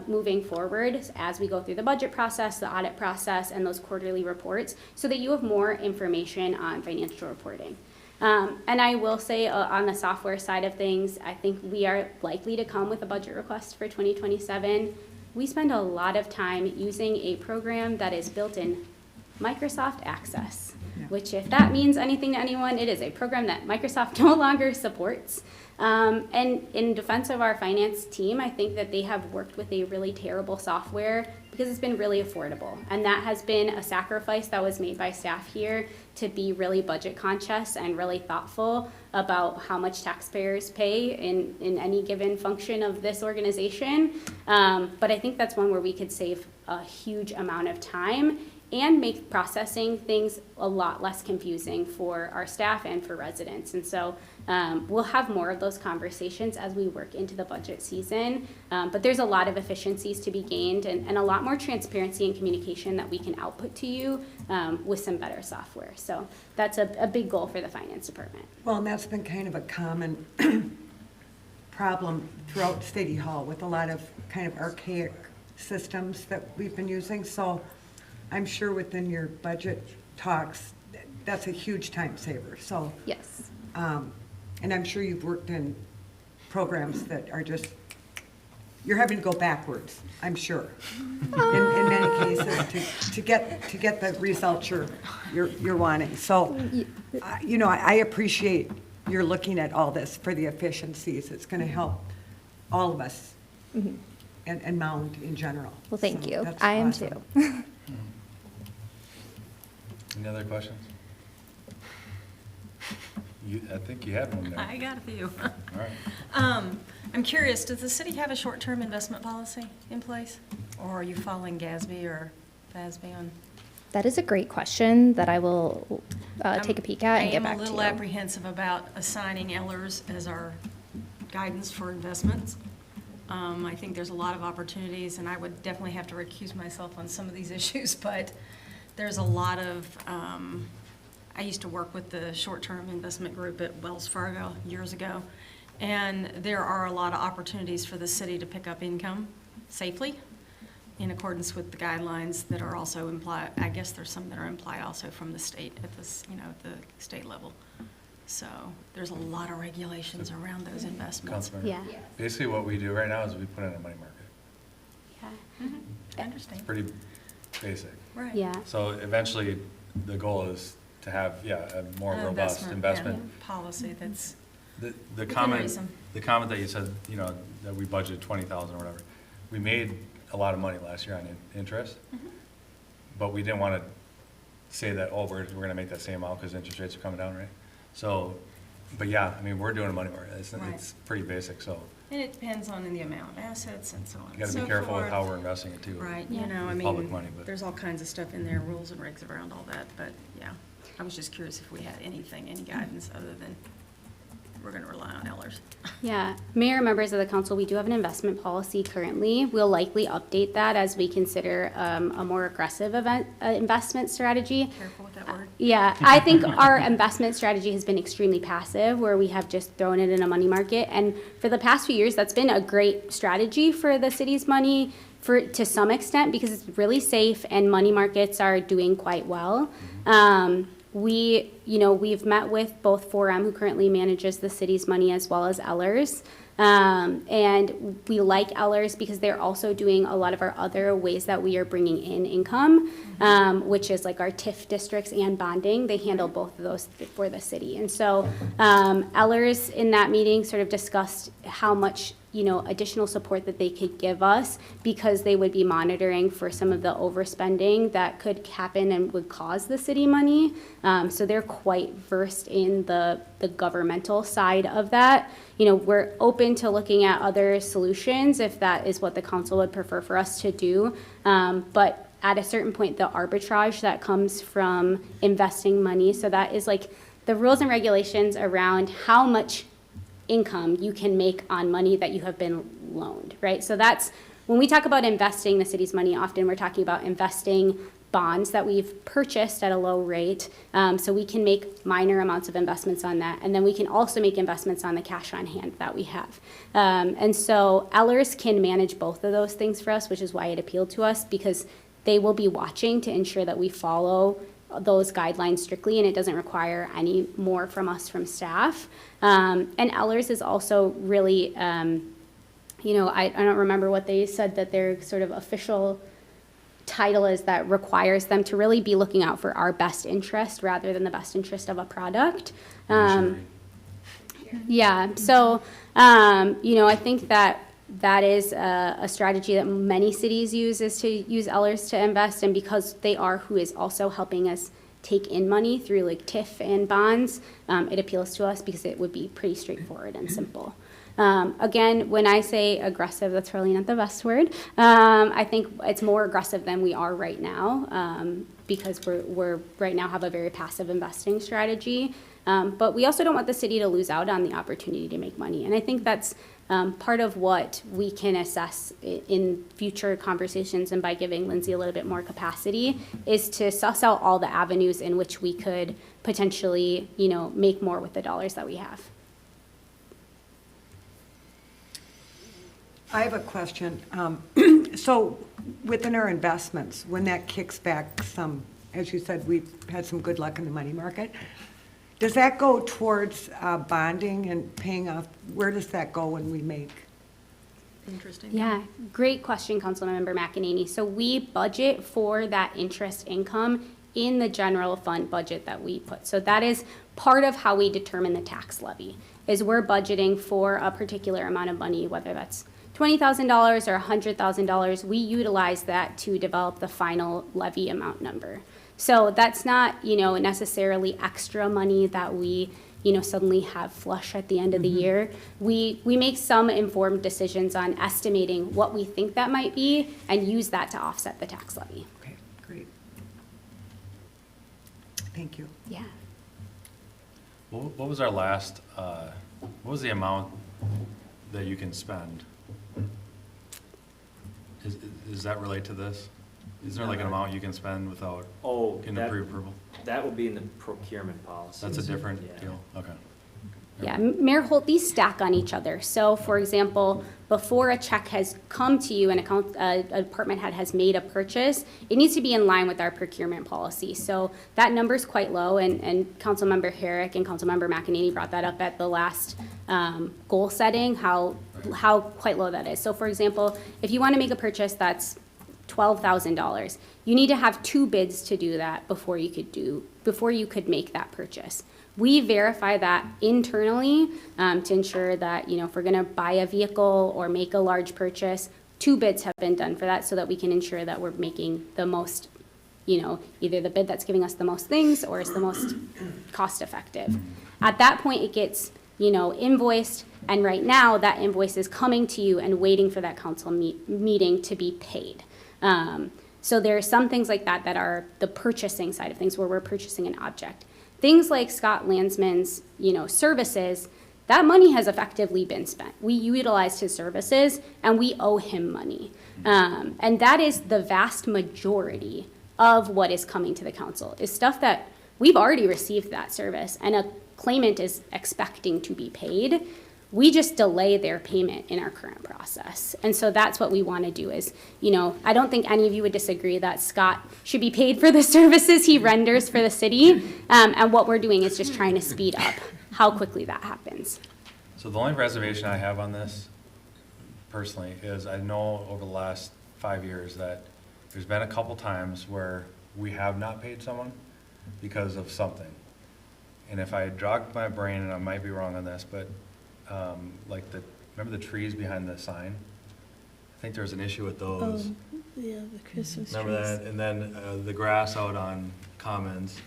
Speaker 10: moving forward as we go through the budget process, the audit process, and those quarterly reports, so that you have more information on financial reporting. And I will say on the software side of things, I think we are likely to come with a budget request for 2027. We spend a lot of time using a program that is built in Microsoft Access, which, if that means anything to anyone, it is a program that Microsoft no longer supports. And in defense of our finance team, I think that they have worked with a really terrible software because it's been really affordable. And that has been a sacrifice that was made by staff here to be really budget conscious and really thoughtful about how much taxpayers pay in any given function of this organization. But I think that's one where we could save a huge amount of time and make processing things a lot less confusing for our staff and for residents. And so we'll have more of those conversations as we work into the budget season. But there's a lot of efficiencies to be gained and a lot more transparency and communication that we can output to you with some better software. So that's a big goal for the finance department.
Speaker 6: Well, and that's been kind of a common problem throughout City Hall with a lot of kind of archaic systems that we've been using. So I'm sure within your budget talks, that's a huge time saver. So
Speaker 15: Yes.
Speaker 6: and I'm sure you've worked in programs that are just, you're having to go backwards, I'm sure, in many cases to get the results you're wanting. So, you know, I appreciate you're looking at all this for the efficiencies. It's going to help all of us and Mound in general.
Speaker 15: Well, thank
Speaker 6: So
Speaker 15: you.
Speaker 6: that's
Speaker 15: I am
Speaker 6: awesome.
Speaker 15: too.
Speaker 14: Any other questions? I think you had one there.
Speaker 12: I got a few.
Speaker 14: All right.
Speaker 12: I'm curious, does the city have a short-term investment policy in place? Or are you following GASB or FASB on?
Speaker 15: That is a great question that I will take a peek at and get back to you.
Speaker 12: I am a little apprehensive about assigning Ellers as our guidance for investments. I think there's a lot of opportunities, and I would definitely have to recuse myself on some of these issues, but there's a lot of, I used to work with the short-term investment group at Wells Fargo years ago, and there are a lot of opportunities for the city to pick up income safely in accordance with the guidelines that are also implied. I guess there's some that are implied also from the state at this, you know, at the state level. So there's a lot of regulations around those investments.
Speaker 14: Councilmember.
Speaker 15: Yeah.
Speaker 14: Basically, what we do right now is we put in a money market.
Speaker 10: Yeah.
Speaker 12: I understand.
Speaker 14: Pretty basic.
Speaker 12: Right.
Speaker 10: Yeah.
Speaker 14: So eventually, the goal is to have, a more robust investment.
Speaker 12: Yeah, policy that's,
Speaker 14: The
Speaker 12: within
Speaker 14: comment,
Speaker 12: reason.
Speaker 14: the comment that you said, that we budgeted 20,000 or whatever, we made a lot of money last year on interest, but we didn't want to say that, oh, we're going to make that same amount because interest rates are coming down, right? So, but yeah, I mean, we're doing a money market.
Speaker 12: Right.
Speaker 14: It's pretty basic, so
Speaker 12: and it depends on the amount of assets and so on
Speaker 14: you
Speaker 12: and
Speaker 14: got to
Speaker 12: so
Speaker 14: be careful with
Speaker 12: forth.
Speaker 14: how we're investing it too.
Speaker 12: Right,
Speaker 10: Yeah.
Speaker 12: you know, I
Speaker 14: With public
Speaker 12: mean,
Speaker 14: money, but-
Speaker 12: there's all kinds of stuff in there, rules and regs around all that, but yeah. I was just curious if we had anything, any guidance other than we're gonna rely on Ellers.
Speaker 10: Yeah, Mayor, members of the council, we do have an investment policy currently. We'll likely update that as we consider a more aggressive investment strategy.
Speaker 12: Careful with that word.
Speaker 10: Yeah, I think our investment strategy has been extremely passive, where we have just thrown it in a money market. And for the past few years, that's been a great strategy for the city's money to some extent, because it's really safe and money markets are doing quite well. We've met with both 4M, who currently manages the city's money, as well as Ellers. And we like Ellers because they're also doing a lot of our other ways that we are bringing in income, which is like our TIF districts and bonding. They handle both of those for the city. And so Ellers in that meeting sort of discussed how much additional support that they could give us because they would be monitoring for some of the overspending that could happen and would cause the city money. So they're quite versed in the governmental side of that. We're open to looking at other solutions if that is what the council would prefer for us to do. But at a certain point, the arbitrage that comes from investing money, so that is like the rules and regulations around how much income you can make on money that you have been loaned, right? So that's, when we talk about investing the city's money, often we're talking about investing bonds that we've purchased at a low rate, so we can make minor amounts of investments on that, and then we can also make investments on the cash on hand that we have. And so Ellers can manage both of those things for us, which is why it appealed to us, because they will be watching to ensure that we follow those guidelines strictly, and it doesn't require any more from us from staff. And Ellers is also really, I don't remember what they said that their sort of official title is, that requires them to really be looking out for our best interest rather than the best interest of a product. Yeah, so, I think that is a strategy that many cities use, is to use Ellers to invest, and because they are who is also helping us take in money through like TIF and bonds, it appeals to us because it would be pretty straightforward and simple. Again, when I say aggressive, that's probably not the best word. I think it's more aggressive than we are right now, because we're right now have a very passive investing strategy. But we also don't want the city to lose out on the opportunity to make money. And I think that's part of what we can assess in future conversations, and by giving Lindsay a little bit more capacity, is to suss out all the avenues in which we could potentially, make more with the dollars that we have.
Speaker 6: I have a question. So within our investments, when that kicks back some, as you said, we've had some good luck in the money market, does that go towards bonding and paying off? Where does that go when we make?
Speaker 12: Interesting.
Speaker 10: Yeah, great question, Councilmember McEnany. So we budget for that interest income in the general fund budget that we put. So that is part of how we determine the tax levy, is we're budgeting for a particular amount of money, whether that's $20,000 or $100,000. We utilize that to develop the final levy amount number. So that's not, necessarily extra money that we, suddenly have flush at the end of the year. We make some informed decisions on estimating what we think that might be and use that to offset the tax levy.
Speaker 6: Okay, great. Thank you.
Speaker 10: Yeah.
Speaker 14: What was our last, what was the amount that you can spend? Does that relate to this? Is there like an amount you can spend without getting a pre-approval?
Speaker 7: That would be in the procurement policy.
Speaker 14: That's a different
Speaker 7: Yeah.
Speaker 14: deal? Okay.
Speaker 10: Yeah, Mayor Holt, these stack on each other. So, for example, before a check has come to you and a department head has made a purchase, it needs to be in line with our procurement policy. So that number's quite low, and Councilmember Herrick and Councilmember McEnany brought that up at the last goal setting, how quite low that is. So, for example, if you want to make a purchase that's $12,000, you need to have 2 bids to do that before you could make that purchase. We verify that internally to ensure that, if we're going to buy a vehicle or make a large purchase, 2 bids have been done for that, so that we can ensure that we're making the most, either the bid that's giving us the most things or is the most cost effective. At that point, it gets, invoiced, and right now that invoice is coming to you and waiting for that council meeting to be paid. So there are some things like that that are the purchasing side of things, where we're purchasing an object. Things like Scott Landsman's, services, that money has effectively been spent. We utilized his services and we owe him money. And that is the vast majority of what is coming to the council, is stuff that we've already received that service and a claimant is expecting to be paid. We just delay their payment in our current process. And so that's what we want to do is, I don't think any of you would disagree that Scott should be paid for the services he renders for the city. And what we're doing is just trying to speed up how quickly that happens.
Speaker 14: So the only reservation I have on this, personally, is I know over the last 5 years that there's been a couple times where we have not paid someone because of something. And if I jogged my brain, and I might be wrong on this, but like remember the trees behind the sign? I think there was an issue with those.
Speaker 16: Yeah, the Christmas trees.
Speaker 14: Remember that? And then the grass out on Commons,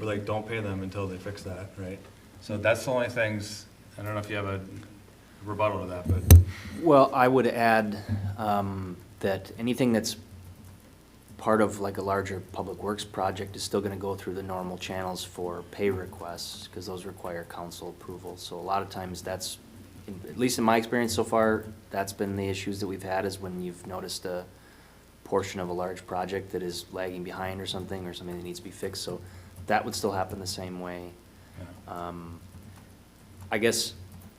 Speaker 14: we're like, don't pay them until they fix that, right? So that's the only things, I don't know if you have a rebuttal to that, but.
Speaker 7: Well, I would add that anything that's part of like a larger public works project is still gonna go through the normal channels for pay requests, because those require council approval. So a lot of times that's, at least in my experience so far, that's been the issues that we've had, is when you've noticed a portion of a large project that is lagging behind or something that needs to be fixed. So that would still happen the same way. I guess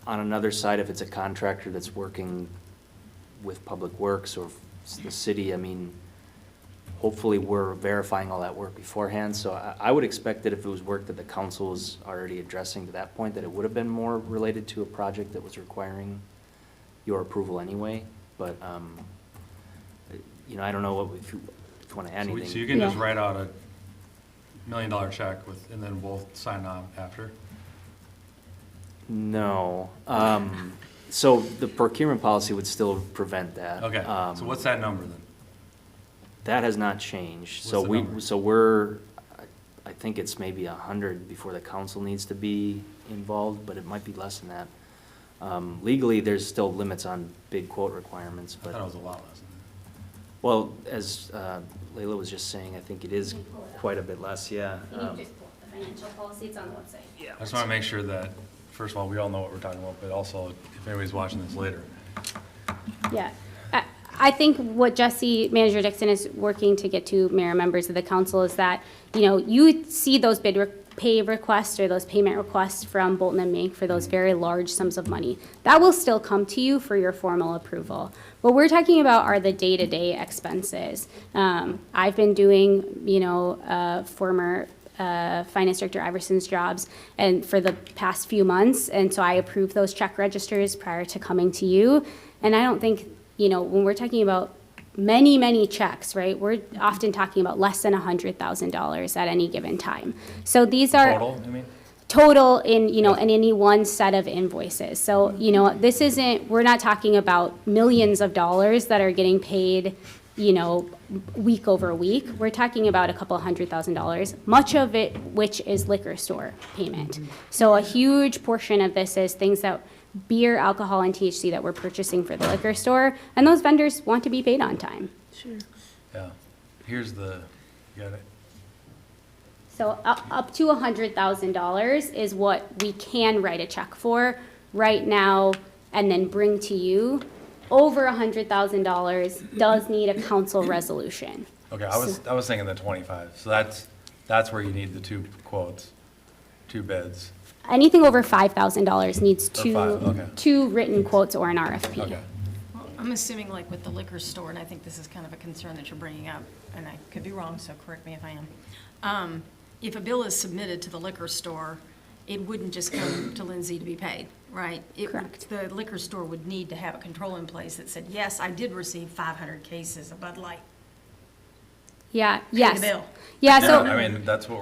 Speaker 7: on another side, if it's a contractor that's working with Public Works or the city, hopefully we're verifying all that work beforehand. So I would expect that if it was work that the council was already addressing to that point, that it would have been more related to a project that was requiring your approval anyway. But, I don't know if you want to add anything.
Speaker 14: So you can just write out $1 million check and then we'll sign on after?
Speaker 7: No. So the procurement policy would still prevent that.
Speaker 14: Okay, so what's that number then?
Speaker 7: That has not changed.
Speaker 14: What's the number?
Speaker 7: I think it's maybe 100 before the council needs to be involved, but it might be less than that. Legally, there's still limits on big quote requirements,
Speaker 14: I
Speaker 7: but.
Speaker 14: thought it was a lot less than
Speaker 7: Well, as Layla was just saying, I think it is quite a bit less, yeah.
Speaker 10: You need to just pull up the financial policy, it's on the website.
Speaker 7: Yeah.
Speaker 14: I just want to make sure that, first of all, we all know what we're talking about, but also if anybody's watching this later.
Speaker 10: Yeah. I think what Jesse, Manager Dixon, is working to get to, Mayor, members of the council, is that, you see those pay requests or those payment requests from Bolton and Mink for those very large sums of money. That will still come to you for your formal approval. What we're talking about are the day-to-day expenses. I've been doing, former Finance Director Iverson's jobs and for the past few months, and so I approve those check registers prior to coming to you. And I don't think, when we're talking about many, many checks, right, we're often talking about less than $100,000 at any given time. So these are
Speaker 14: Total, you mean?
Speaker 10: total in, in any one set of invoices. So, this isn't, we're not talking about millions of dollars that are getting paid, week over week. We're talking about a couple $100,000, much of it which is liquor store payment. So a huge portion of this is things that beer, alcohol, and THC that we're purchasing for the liquor store, and those vendors want to be paid on time.
Speaker 16: Sure.
Speaker 14: Yeah. Here's you got it?
Speaker 10: So up to $100,000 is what we can write a check for right now and then bring to you. Over $100,000 does need a council resolution.
Speaker 14: Okay, I was thinking the 25, so that's where you need the two quotes, two bids.
Speaker 10: Anything over $5,000 needs
Speaker 14: okay.
Speaker 10: two written quotes or an RFP.
Speaker 14: Okay.
Speaker 12: Well, I'm assuming like with the liquor store, and I think this is kind of a concern that you're bringing up, and I could be wrong, so correct me if I am. If a bill is submitted to the liquor store, it wouldn't just come to Lindsay to be paid, right?
Speaker 10: Correct.
Speaker 12: The liquor store would need to have a control in place that said, yes, I did receive 500 cases of Bud Light.
Speaker 10: Yeah,
Speaker 12: Pay
Speaker 10: yes.
Speaker 12: the bill.
Speaker 10: Yeah,
Speaker 14: Yeah,
Speaker 10: so.
Speaker 14: I mean, that's what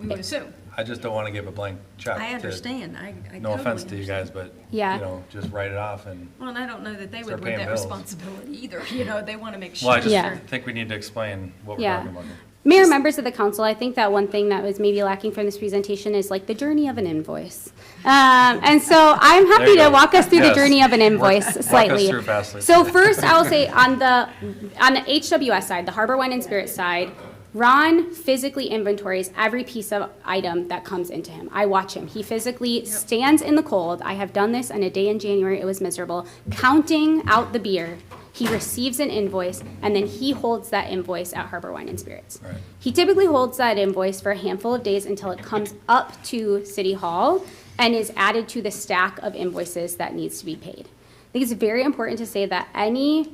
Speaker 12: We would assume.
Speaker 14: I just don't want to give a blank check.
Speaker 12: I understand. I
Speaker 14: No offense
Speaker 12: totally
Speaker 14: to you guys, but,
Speaker 10: Yeah.
Speaker 14: just write it off and.
Speaker 12: Well, and I don't know that they
Speaker 14: Start
Speaker 12: would
Speaker 14: paying
Speaker 12: want that
Speaker 14: bills.
Speaker 12: responsibility either, they want to make sure.
Speaker 14: Well, I just
Speaker 10: Yeah.
Speaker 14: think we need to explain what we're
Speaker 10: Yeah.
Speaker 14: talking about here.
Speaker 10: Mayor, members of the council, I think that one thing that was maybe lacking from this presentation is like the journey of an invoice. And so I'm
Speaker 14: There
Speaker 10: happy
Speaker 14: you
Speaker 10: to
Speaker 14: go.
Speaker 10: walk us through the
Speaker 14: Yes.
Speaker 10: journey of an invoice
Speaker 14: Walk us
Speaker 10: slightly.
Speaker 14: through fastly.
Speaker 10: So first, I will say on the HWS side, the Harbor Wine and Spirit side, Ron physically inventories every piece of item that comes into him. I watch him. He physically stands in the cold. I have done this on a day in January. It was miserable. Counting out the beer. He receives an invoice, and then he holds that invoice at Harbor Wine and Spirits.
Speaker 14: Right.
Speaker 10: He typically holds that invoice for a handful of days until it comes up to City Hall and is added to the stack of invoices that needs to be paid. I think it's very important to say that any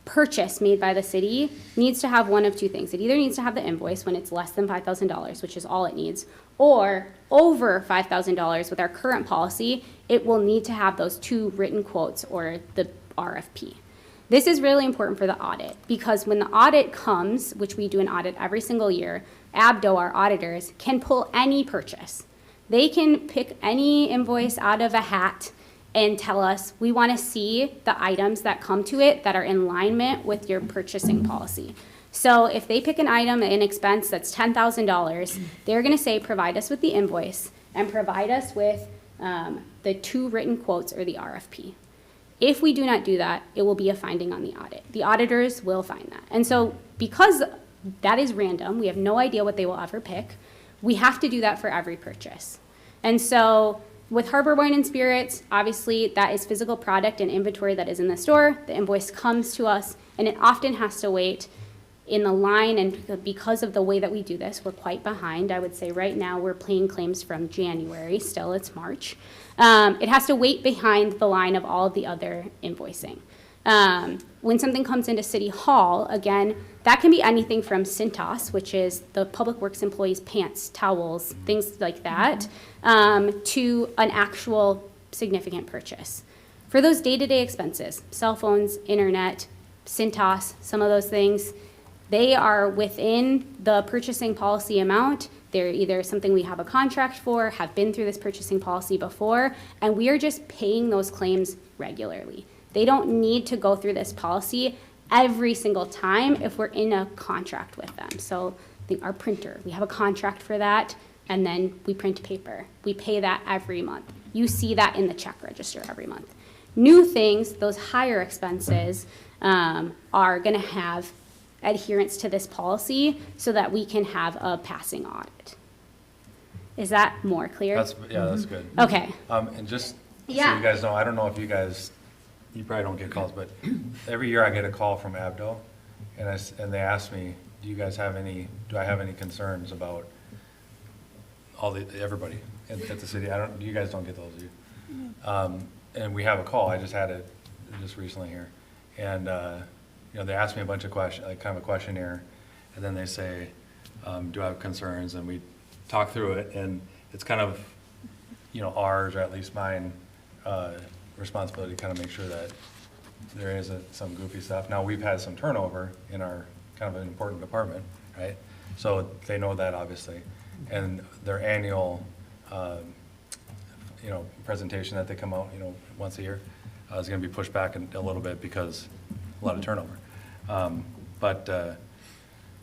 Speaker 10: purchase made by the city needs to have one of two things. It either needs to have the invoice when it's less than $5,000, which is all it needs, or over $5,000 with our current policy, it will need to have those 2 written quotes or the RFP. This is really important for the audit because when the audit comes, which we do an audit every single year, ABDO, our auditors, can pull any purchase. They can pick any invoice out of a hat and tell us, we want to see the items that come to it that are in alignment with your purchasing policy. So if they pick an item, an expense that's $10,000, they're going to say, provide us with the invoice and provide us with the 2 written quotes or the RFP. If we do not do that, it will be a finding on the audit. The auditors will find that. And so because that is random, we have no idea what they will ever pick, we have to do that for every purchase. And so with Harbor Wine and Spirits, obviously that is physical product and inventory that is in the store. The invoice comes to us and it often has to wait in the line, and because of the way that we do this, we're quite behind. I would say right now we're paying claims from January, still it's March. It has to wait behind the line of all of the other invoicing. When something comes into City Hall, again, that can be anything from Cintas, which is the Public Works employees' pants, towels, things like that, to an actual significant purchase. For those day-to-day expenses, cell phones, internet, Cintas, some of those things, they are within the purchasing policy amount. They're either something we have a contract for, have been through this purchasing policy before, and we are just paying those claims regularly. They don't need to go through this policy every single time if we're in a contract with them. So our printer, we have a contract for that, and then we print paper. We pay that every month. You see that in the check register every month. New things, those higher expenses, are gonna have adherence to this policy so that we can have a passing audit. Is that more clear?
Speaker 14: That's good.
Speaker 10: Okay.
Speaker 14: And just so
Speaker 10: Yeah.
Speaker 14: you guys know, I don't know if you guys, you probably don't get calls, but every year I get a call from ABDO, and they ask me, do I have any concerns about everybody at the city? You guys don't get those, do you? And we have a call, I just had it just recently here, and they ask me a bunch of questions, like kind of a questionnaire, and then they say, do I have concerns? And we talk through it, and it's kind of, ours, or at least mine, responsibility to kind of make sure that there isn't some goofy stuff. Now, we've had some turnover in our kind of an important department, right? So they know that, obviously. And their annual, presentation that they come out, once a year, is gonna be pushed back a little bit because a lot of turnover.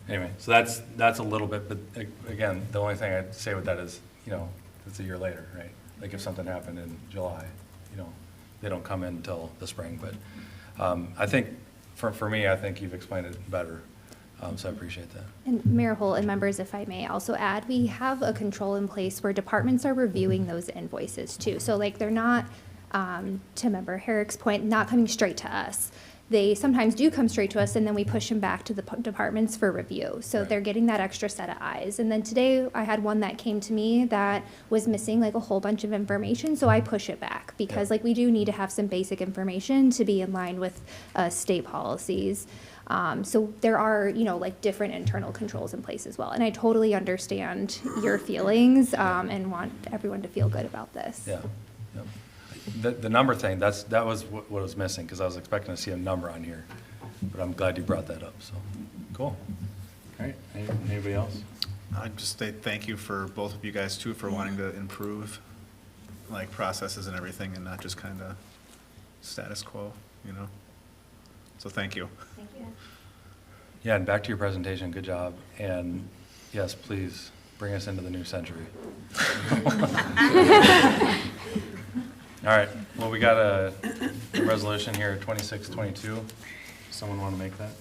Speaker 14: Anyway, so that's a little bit, but again, the only thing I'd say with that is, it's a year later, right? Like if something happened in July, they don't come in until the spring, but I think, for me, I think you've explained it better, so I appreciate that.
Speaker 15: And Mayor Holt and members, if I may also add, we have a control in place where departments are reviewing those invoices too. So like they're not, to Member Herrick's point, not coming straight to us. They sometimes do come straight to us, and then we push them back to the departments for review. So they're getting that extra set of eyes. And then today, I had one that came to me that was missing like a whole bunch of information, so I push it back because like we do need to have some basic information to be in line with state policies. So there are, like different internal controls in place as well. And I totally understand your feelings and want everyone to feel good about this.
Speaker 14: Yeah. The number thing, that was what was missing, because I was expecting to see a number on here, but I'm glad you brought that up, so, cool. All right, anybody else?
Speaker 13: I'd just say thank you for both of you guys too for wanting to improve like processes and everything and not just kind of status quo, So thank you.
Speaker 15: Thank you.
Speaker 14: Yeah, and back to your presentation, good job, and yes, please, bring us into the new century. All right, well, we got a resolution here, 2622. Someone want to make that?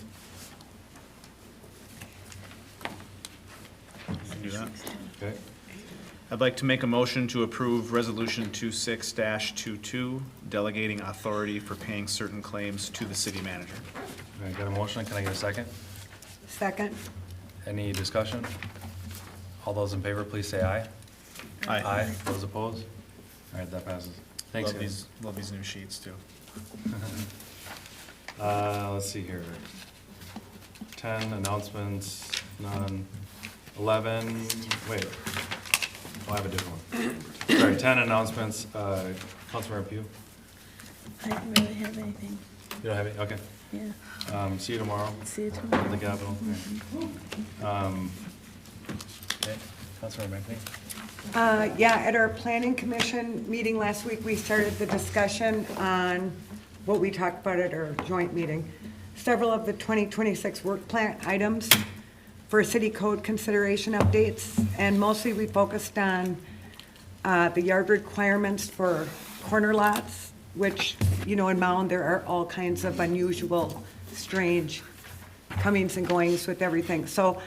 Speaker 13: You can do that.
Speaker 14: Okay.
Speaker 13: I'd like to make a motion to approve Resolution 26-22, delegating authority for paying certain claims to the city manager.
Speaker 14: All right, got a motion, can I get a second?
Speaker 6: Second?
Speaker 14: Any discussion? All those in favor, please say aye.
Speaker 13: Aye.
Speaker 14: Aye, those opposed? All right, that passes. Thanks,
Speaker 13: Love
Speaker 14: guys.
Speaker 13: love these new sheets too.
Speaker 14: Let's see here. 10 announcements, none. 11, wait. Oh, I have a different one. Sorry, 10 announcements. Councilmember Pugh?
Speaker 16: I don't really have anything.
Speaker 14: You don't have any? Okay.
Speaker 16: Yeah.
Speaker 14: See you tomorrow.
Speaker 16: See you tomorrow.
Speaker 14: At the Capitol. Okay. Councilmember McNeil?
Speaker 6: Yeah, at our planning commission meeting last week, we started the discussion on what we talked about at our joint meeting. Several of the 2026 work plan items for city code consideration updates, and mostly we focused on the yard requirements for corner lots, which, you know, in Mound, there are all kinds of unusual, strange comings and goings with everything. So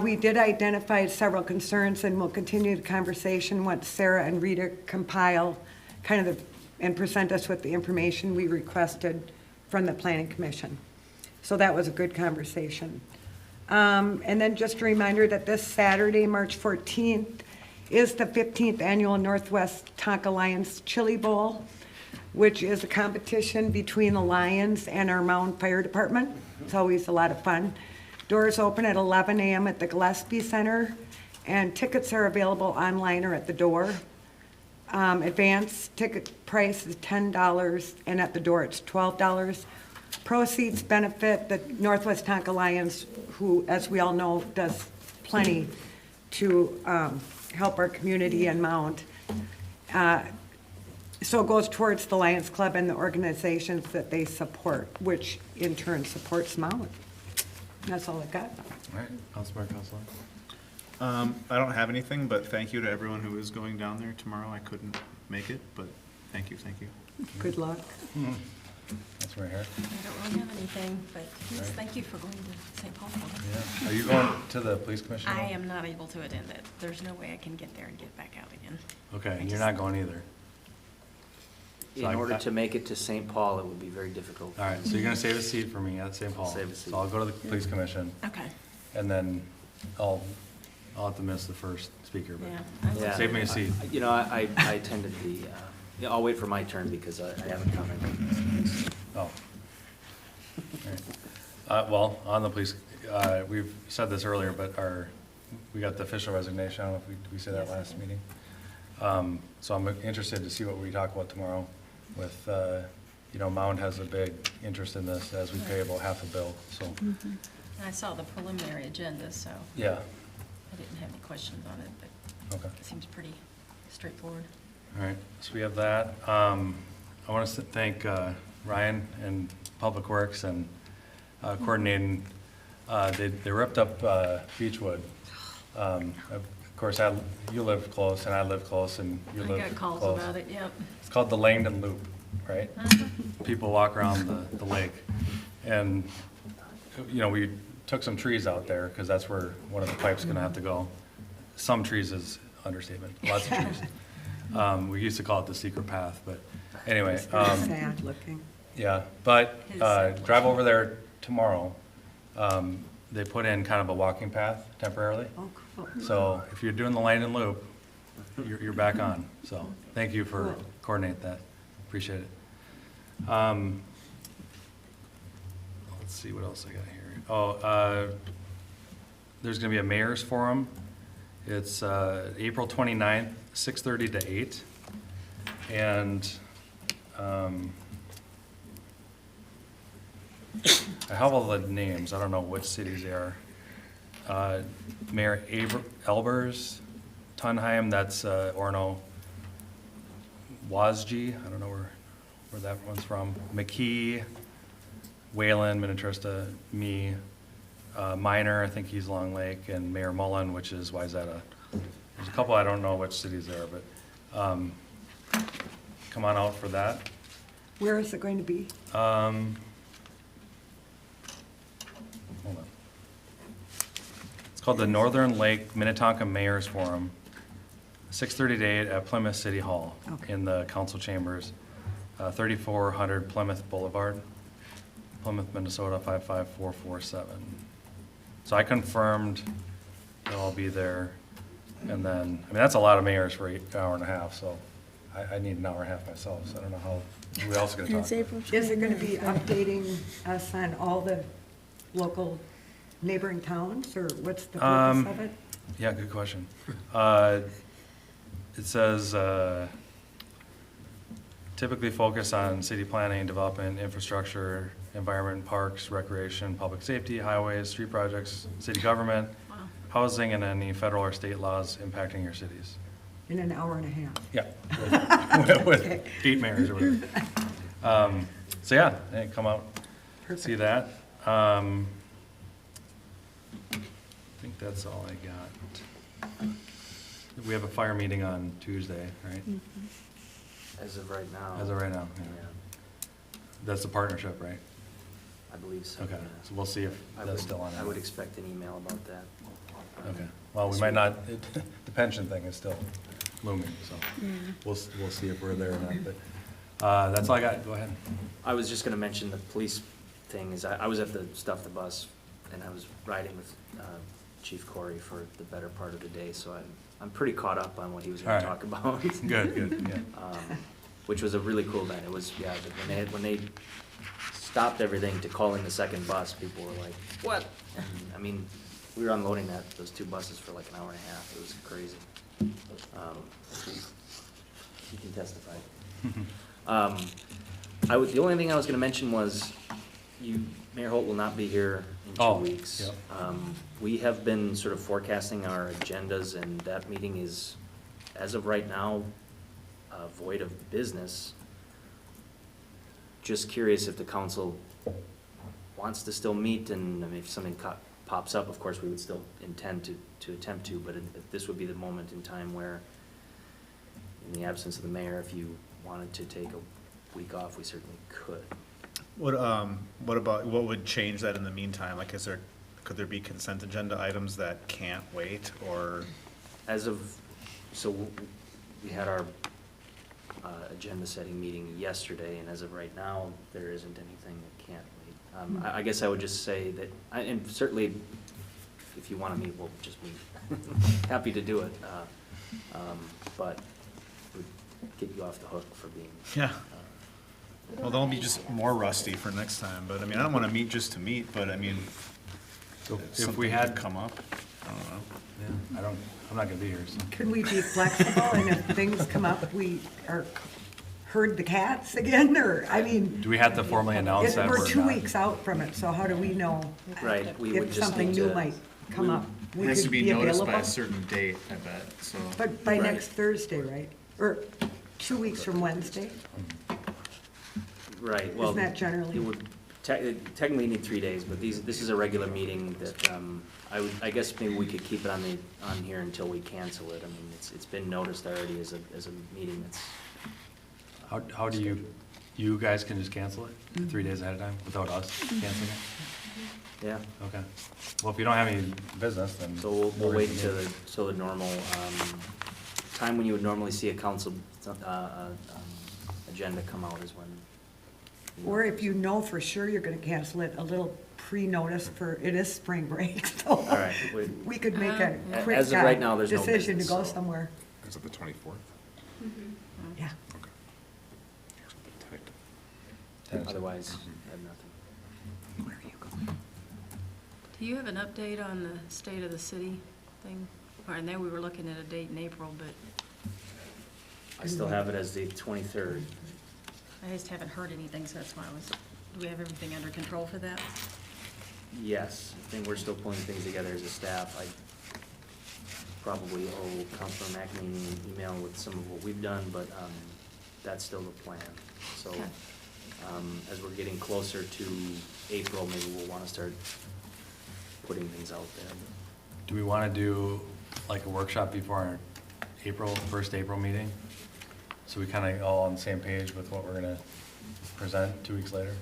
Speaker 6: we did identify several concerns, and we'll continue the conversation once Sarah and Rita compile kind of and present us with the information we requested from the planning commission. So that was a good conversation. And then just a reminder that this Saturday, March 14th, is the 15th annual Northwest Tonka Lions Chili Bowl, which is a competition between the Lions and our Mound Fire Department. It's always a lot of fun. Doors open at 11 a.m. at the Gillespie Center, and tickets are available online or at the door. Advance ticket price is $10, and at the door it's $12. Proceeds benefit the Northwest Tonka Lions, who, as we all know, does plenty to help our community and Mound. So it goes towards the Lions Club and the organizations that they support, which in turn supports Mound. That's all I got.
Speaker 14: All right, Councilmember Counselor.
Speaker 13: I don't have anything, but thank you to everyone who is going down there tomorrow. I couldn't make it, but thank you, thank you.
Speaker 6: Good luck.
Speaker 14: That's right here.
Speaker 12: I don't really have anything, but yes, thank you for going to St. Paul.
Speaker 14: Yeah. Are you going to the police commission?
Speaker 12: I am not able to attend it. There's no way I can get there and get back out again.
Speaker 14: Okay, and you're not going either.
Speaker 7: In order to make it to St. Paul, it would be very difficult.
Speaker 14: All right, so you're gonna save a seat for me at St. Paul.
Speaker 7: Save a seat.
Speaker 14: So I'll go to the police commission,
Speaker 12: Okay.
Speaker 14: and then I'll have to miss the first speaker,
Speaker 12: Yeah.
Speaker 14: but
Speaker 7: Yeah.
Speaker 14: save me a seat.
Speaker 7: You know, I attended the, yeah, I'll wait for my turn because I haven't commented.
Speaker 14: Oh. All right. Well, on the police, we've said this earlier, but we got the official resignation. I don't know if we said that last meeting. So I'm interested to see what we talk about tomorrow with, you know, Mound has a big interest in this as we pay about half a bill, so.
Speaker 12: And I saw the preliminary agenda, so
Speaker 14: Yeah,
Speaker 12: I didn't have any questions on it, but
Speaker 14: okay.
Speaker 12: it seems pretty straightforward.
Speaker 14: All right, so we have that. I want to thank Ryan and Public Works and coordinating. They ripped up Beechwood. Of course, you live close and I live close and you live close.
Speaker 12: I got calls about it, yep.
Speaker 14: It's called the Langdon Loop, right? People walk around the lake. And, you know, we took some trees out there because that's where one of the pipe's gonna have to go. Some trees is understatement, lots of trees. We used to call it the secret path, but anyway.
Speaker 6: Sad looking.
Speaker 14: Yeah, but drive over there tomorrow. They put in kind of a walking path temporarily.
Speaker 6: Oh, cool.
Speaker 14: So if you're doing the Langdon Loop, you're back on. So thank you for
Speaker 6: Cool.
Speaker 14: coordinating that. Appreciate it. Let's see what else I got here. Oh, there's going to be a mayor's forum. It's April 29th, 6:30 to 8. And I have all the names. I don't know which cities they are. Mayor Elbers, Tunheim, that's Orno. Wazji, I don't know where that one's from. McKee, Wayland, Minnetrista, me, Minor, I think he's Long Lake, and Mayor Mullen, which is Wayzata. There's a couple, I don't know which cities they are, but come on out for that.
Speaker 6: Where is it going to be?
Speaker 14: Hold on. It's called the Northern Lake Minnetonka Mayor's Forum, 6:30 to 8 at Plymouth City Hall
Speaker 6: Okay.
Speaker 14: in the council chambers, 3400 Plymouth Boulevard, Plymouth, Minnesota 55447. So I confirmed they'll all be there. And then, I mean, that's a lot of mayors for an hour and a half, so I need an hour and a half myself, so I don't know how Who else is gonna talk?
Speaker 16: It's April
Speaker 6: Is it going to
Speaker 16: 29th.
Speaker 6: be updating us on all the local neighboring towns, or what's the purpose of it?
Speaker 14: Yeah, good question. It says, typically focus on city planning, development, infrastructure, environment, parks, recreation, public safety, highways, street projects, city government, housing, and any federal or state laws impacting your cities.
Speaker 6: In an hour and a half?
Speaker 14: Yeah. With 8 mayors or whatever. So yeah, hey, come out, see that. I think that's all I got. We have a fire meeting on Tuesday, right?
Speaker 7: As of right now.
Speaker 14: As of right now, yeah. That's the partnership, right?
Speaker 7: I believe so.
Speaker 14: Okay,
Speaker 7: yeah.
Speaker 14: so we'll see if that's still on.
Speaker 7: I would expect an email about that.
Speaker 14: Okay, well, we might not, the pension thing is still looming, so we'll see if we're there or not, but that's all I got, go ahead.
Speaker 7: I was just gonna mention the police thing, is I was at the Stuff the Bus, and I was riding with Chief Corey for the better part of the day, so I'm pretty caught up on what he was gonna
Speaker 14: All right.
Speaker 7: talk about.
Speaker 14: Good, yeah.
Speaker 7: Which was a really cool event. It was, yeah, when they stopped everything to call in the second bus, people were like, what? And, I mean, we were unloading those 2 buses for like an hour and a half. It was crazy. You can testify. The only thing I was gonna mention was, Mayor Holt will not be here in 2 weeks.
Speaker 14: Yep.
Speaker 7: We have been sort of forecasting our agendas, and that meeting is, as of right now, void of business. Just curious if the council wants to still meet, and I mean, if something pops up, of course, we would still intend to attempt to, but this would be the moment in time where, in the absence of the mayor, if you wanted to take a week off, we certainly could.
Speaker 13: What about, what would change that in the meantime? Like, could there be consent agenda items that can't wait, or?
Speaker 7: So we had our agenda setting meeting yesterday, and as of right now, there isn't anything that can't wait. I guess I would just say that, and certainly, if you want to meet, we'll just meet. Happy to do it. But would get you off the hook for being.
Speaker 13: Yeah. Well, they'll be just more rusty for next time, but I mean, I don't want to meet just to meet, but I mean,
Speaker 14: If we had
Speaker 13: come up, I don't know.
Speaker 14: Yeah, I'm not gonna be here, so.
Speaker 6: Can we be flexible, and if things come up, we are herd the cats again, or, I mean,
Speaker 14: Do we have to formally announce that
Speaker 6: we're
Speaker 14: we're
Speaker 6: 2
Speaker 14: not?
Speaker 6: weeks out from it, so how do we know
Speaker 7: Right, we would
Speaker 6: if
Speaker 7: just
Speaker 6: something
Speaker 7: need
Speaker 6: new
Speaker 7: to.
Speaker 6: might come up? We
Speaker 11: It has to
Speaker 6: could
Speaker 11: be noticed by
Speaker 6: available,
Speaker 11: a certain date, I bet, so.
Speaker 6: but by
Speaker 7: Right.
Speaker 6: next Thursday, right? Or 2 weeks from Wednesday?
Speaker 7: Right, well.
Speaker 6: Isn't that generally-
Speaker 7: You would technically need 3 days, but this is a regular meeting that, I guess maybe we could keep it on here until we cancel it. I mean, it's been noticed already as a meeting that's.
Speaker 14: How do you guys can just cancel it 3 days ahead of time without us canceling it?
Speaker 7: Yeah.
Speaker 14: Okay. Well, if you don't have any business, then.
Speaker 7: So we'll wait till the normal, time when you would normally see a council, agenda come out is when.
Speaker 6: Or if you know for sure you're gonna cancel it, a little pre-notice for, it is spring break, so.
Speaker 7: All right,
Speaker 6: We could make a quick
Speaker 7: As of right now, there's no
Speaker 6: decision to
Speaker 7: business,
Speaker 6: go
Speaker 7: so.
Speaker 6: somewhere.
Speaker 11: Is it the 24th?
Speaker 6: Yeah.
Speaker 7: Otherwise, I have nothing.
Speaker 12: Do you have an update on the state of the city thing? Or, I know we were looking at a date in April, but
Speaker 7: I still have it as the 23rd.
Speaker 12: I just haven't heard anything, so that's why do we have everything under control for that?
Speaker 7: Yes, I think we're still pulling things together as a staff. I probably owe Councilor McEnany an email with some of what we've done, but that's still the plan. So
Speaker 12: Okay.
Speaker 7: as we're getting closer to April, maybe we'll want to start putting things out there.
Speaker 14: Do we want to do like a workshop before our first April meeting? So we kind of all on the same page with what we're gonna present 2 weeks later?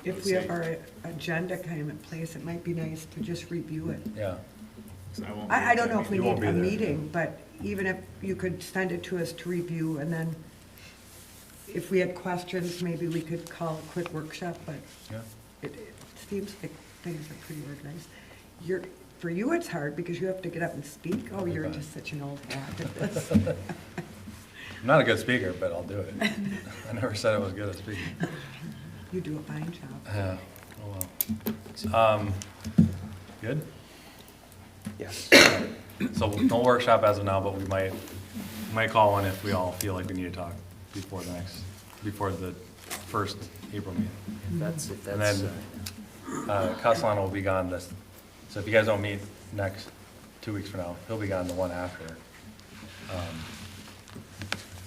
Speaker 6: If we have our agenda kind of in place, it might be nice to just review it.
Speaker 14: Yeah.
Speaker 6: I don't know if we
Speaker 14: You won't
Speaker 6: need a
Speaker 14: be there.
Speaker 6: meeting, but even if you could send it to us to review, and then if we had questions, maybe we could call a quick workshop, but
Speaker 14: Yeah.
Speaker 6: it seems like things are pretty organized. For you, it's hard because you have to get up and speak. Oh, you're just such an old hat at this.
Speaker 14: I'm not a good speaker, but I'll do it. I never said I was good at speaking.
Speaker 6: You do a fine job.
Speaker 14: Yeah, oh well. Good?
Speaker 7: Yes.
Speaker 14: So no workshop as of now, but we might call one if we all feel like we need to talk before the first April meeting.
Speaker 7: If
Speaker 14: And
Speaker 7: that's,
Speaker 14: then Castellano will be gone this, so if you guys don't meet next 2 weeks from now, he'll be gone the one after.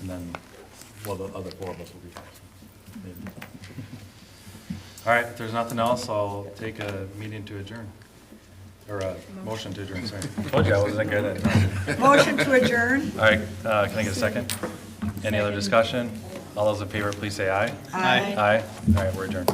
Speaker 14: And then, well, the other 4 of us will be fine. Maybe. All right, if there's nothing else, I'll take a meeting to adjourn. Or a motion to adjourn, sorry. Told you I wasn't good at.
Speaker 6: Motion to adjourn?
Speaker 14: All right, can I get a second? Any other discussion? All those in favor, please say aye.
Speaker 6: Aye.
Speaker 14: Aye. All right, we're adjourned.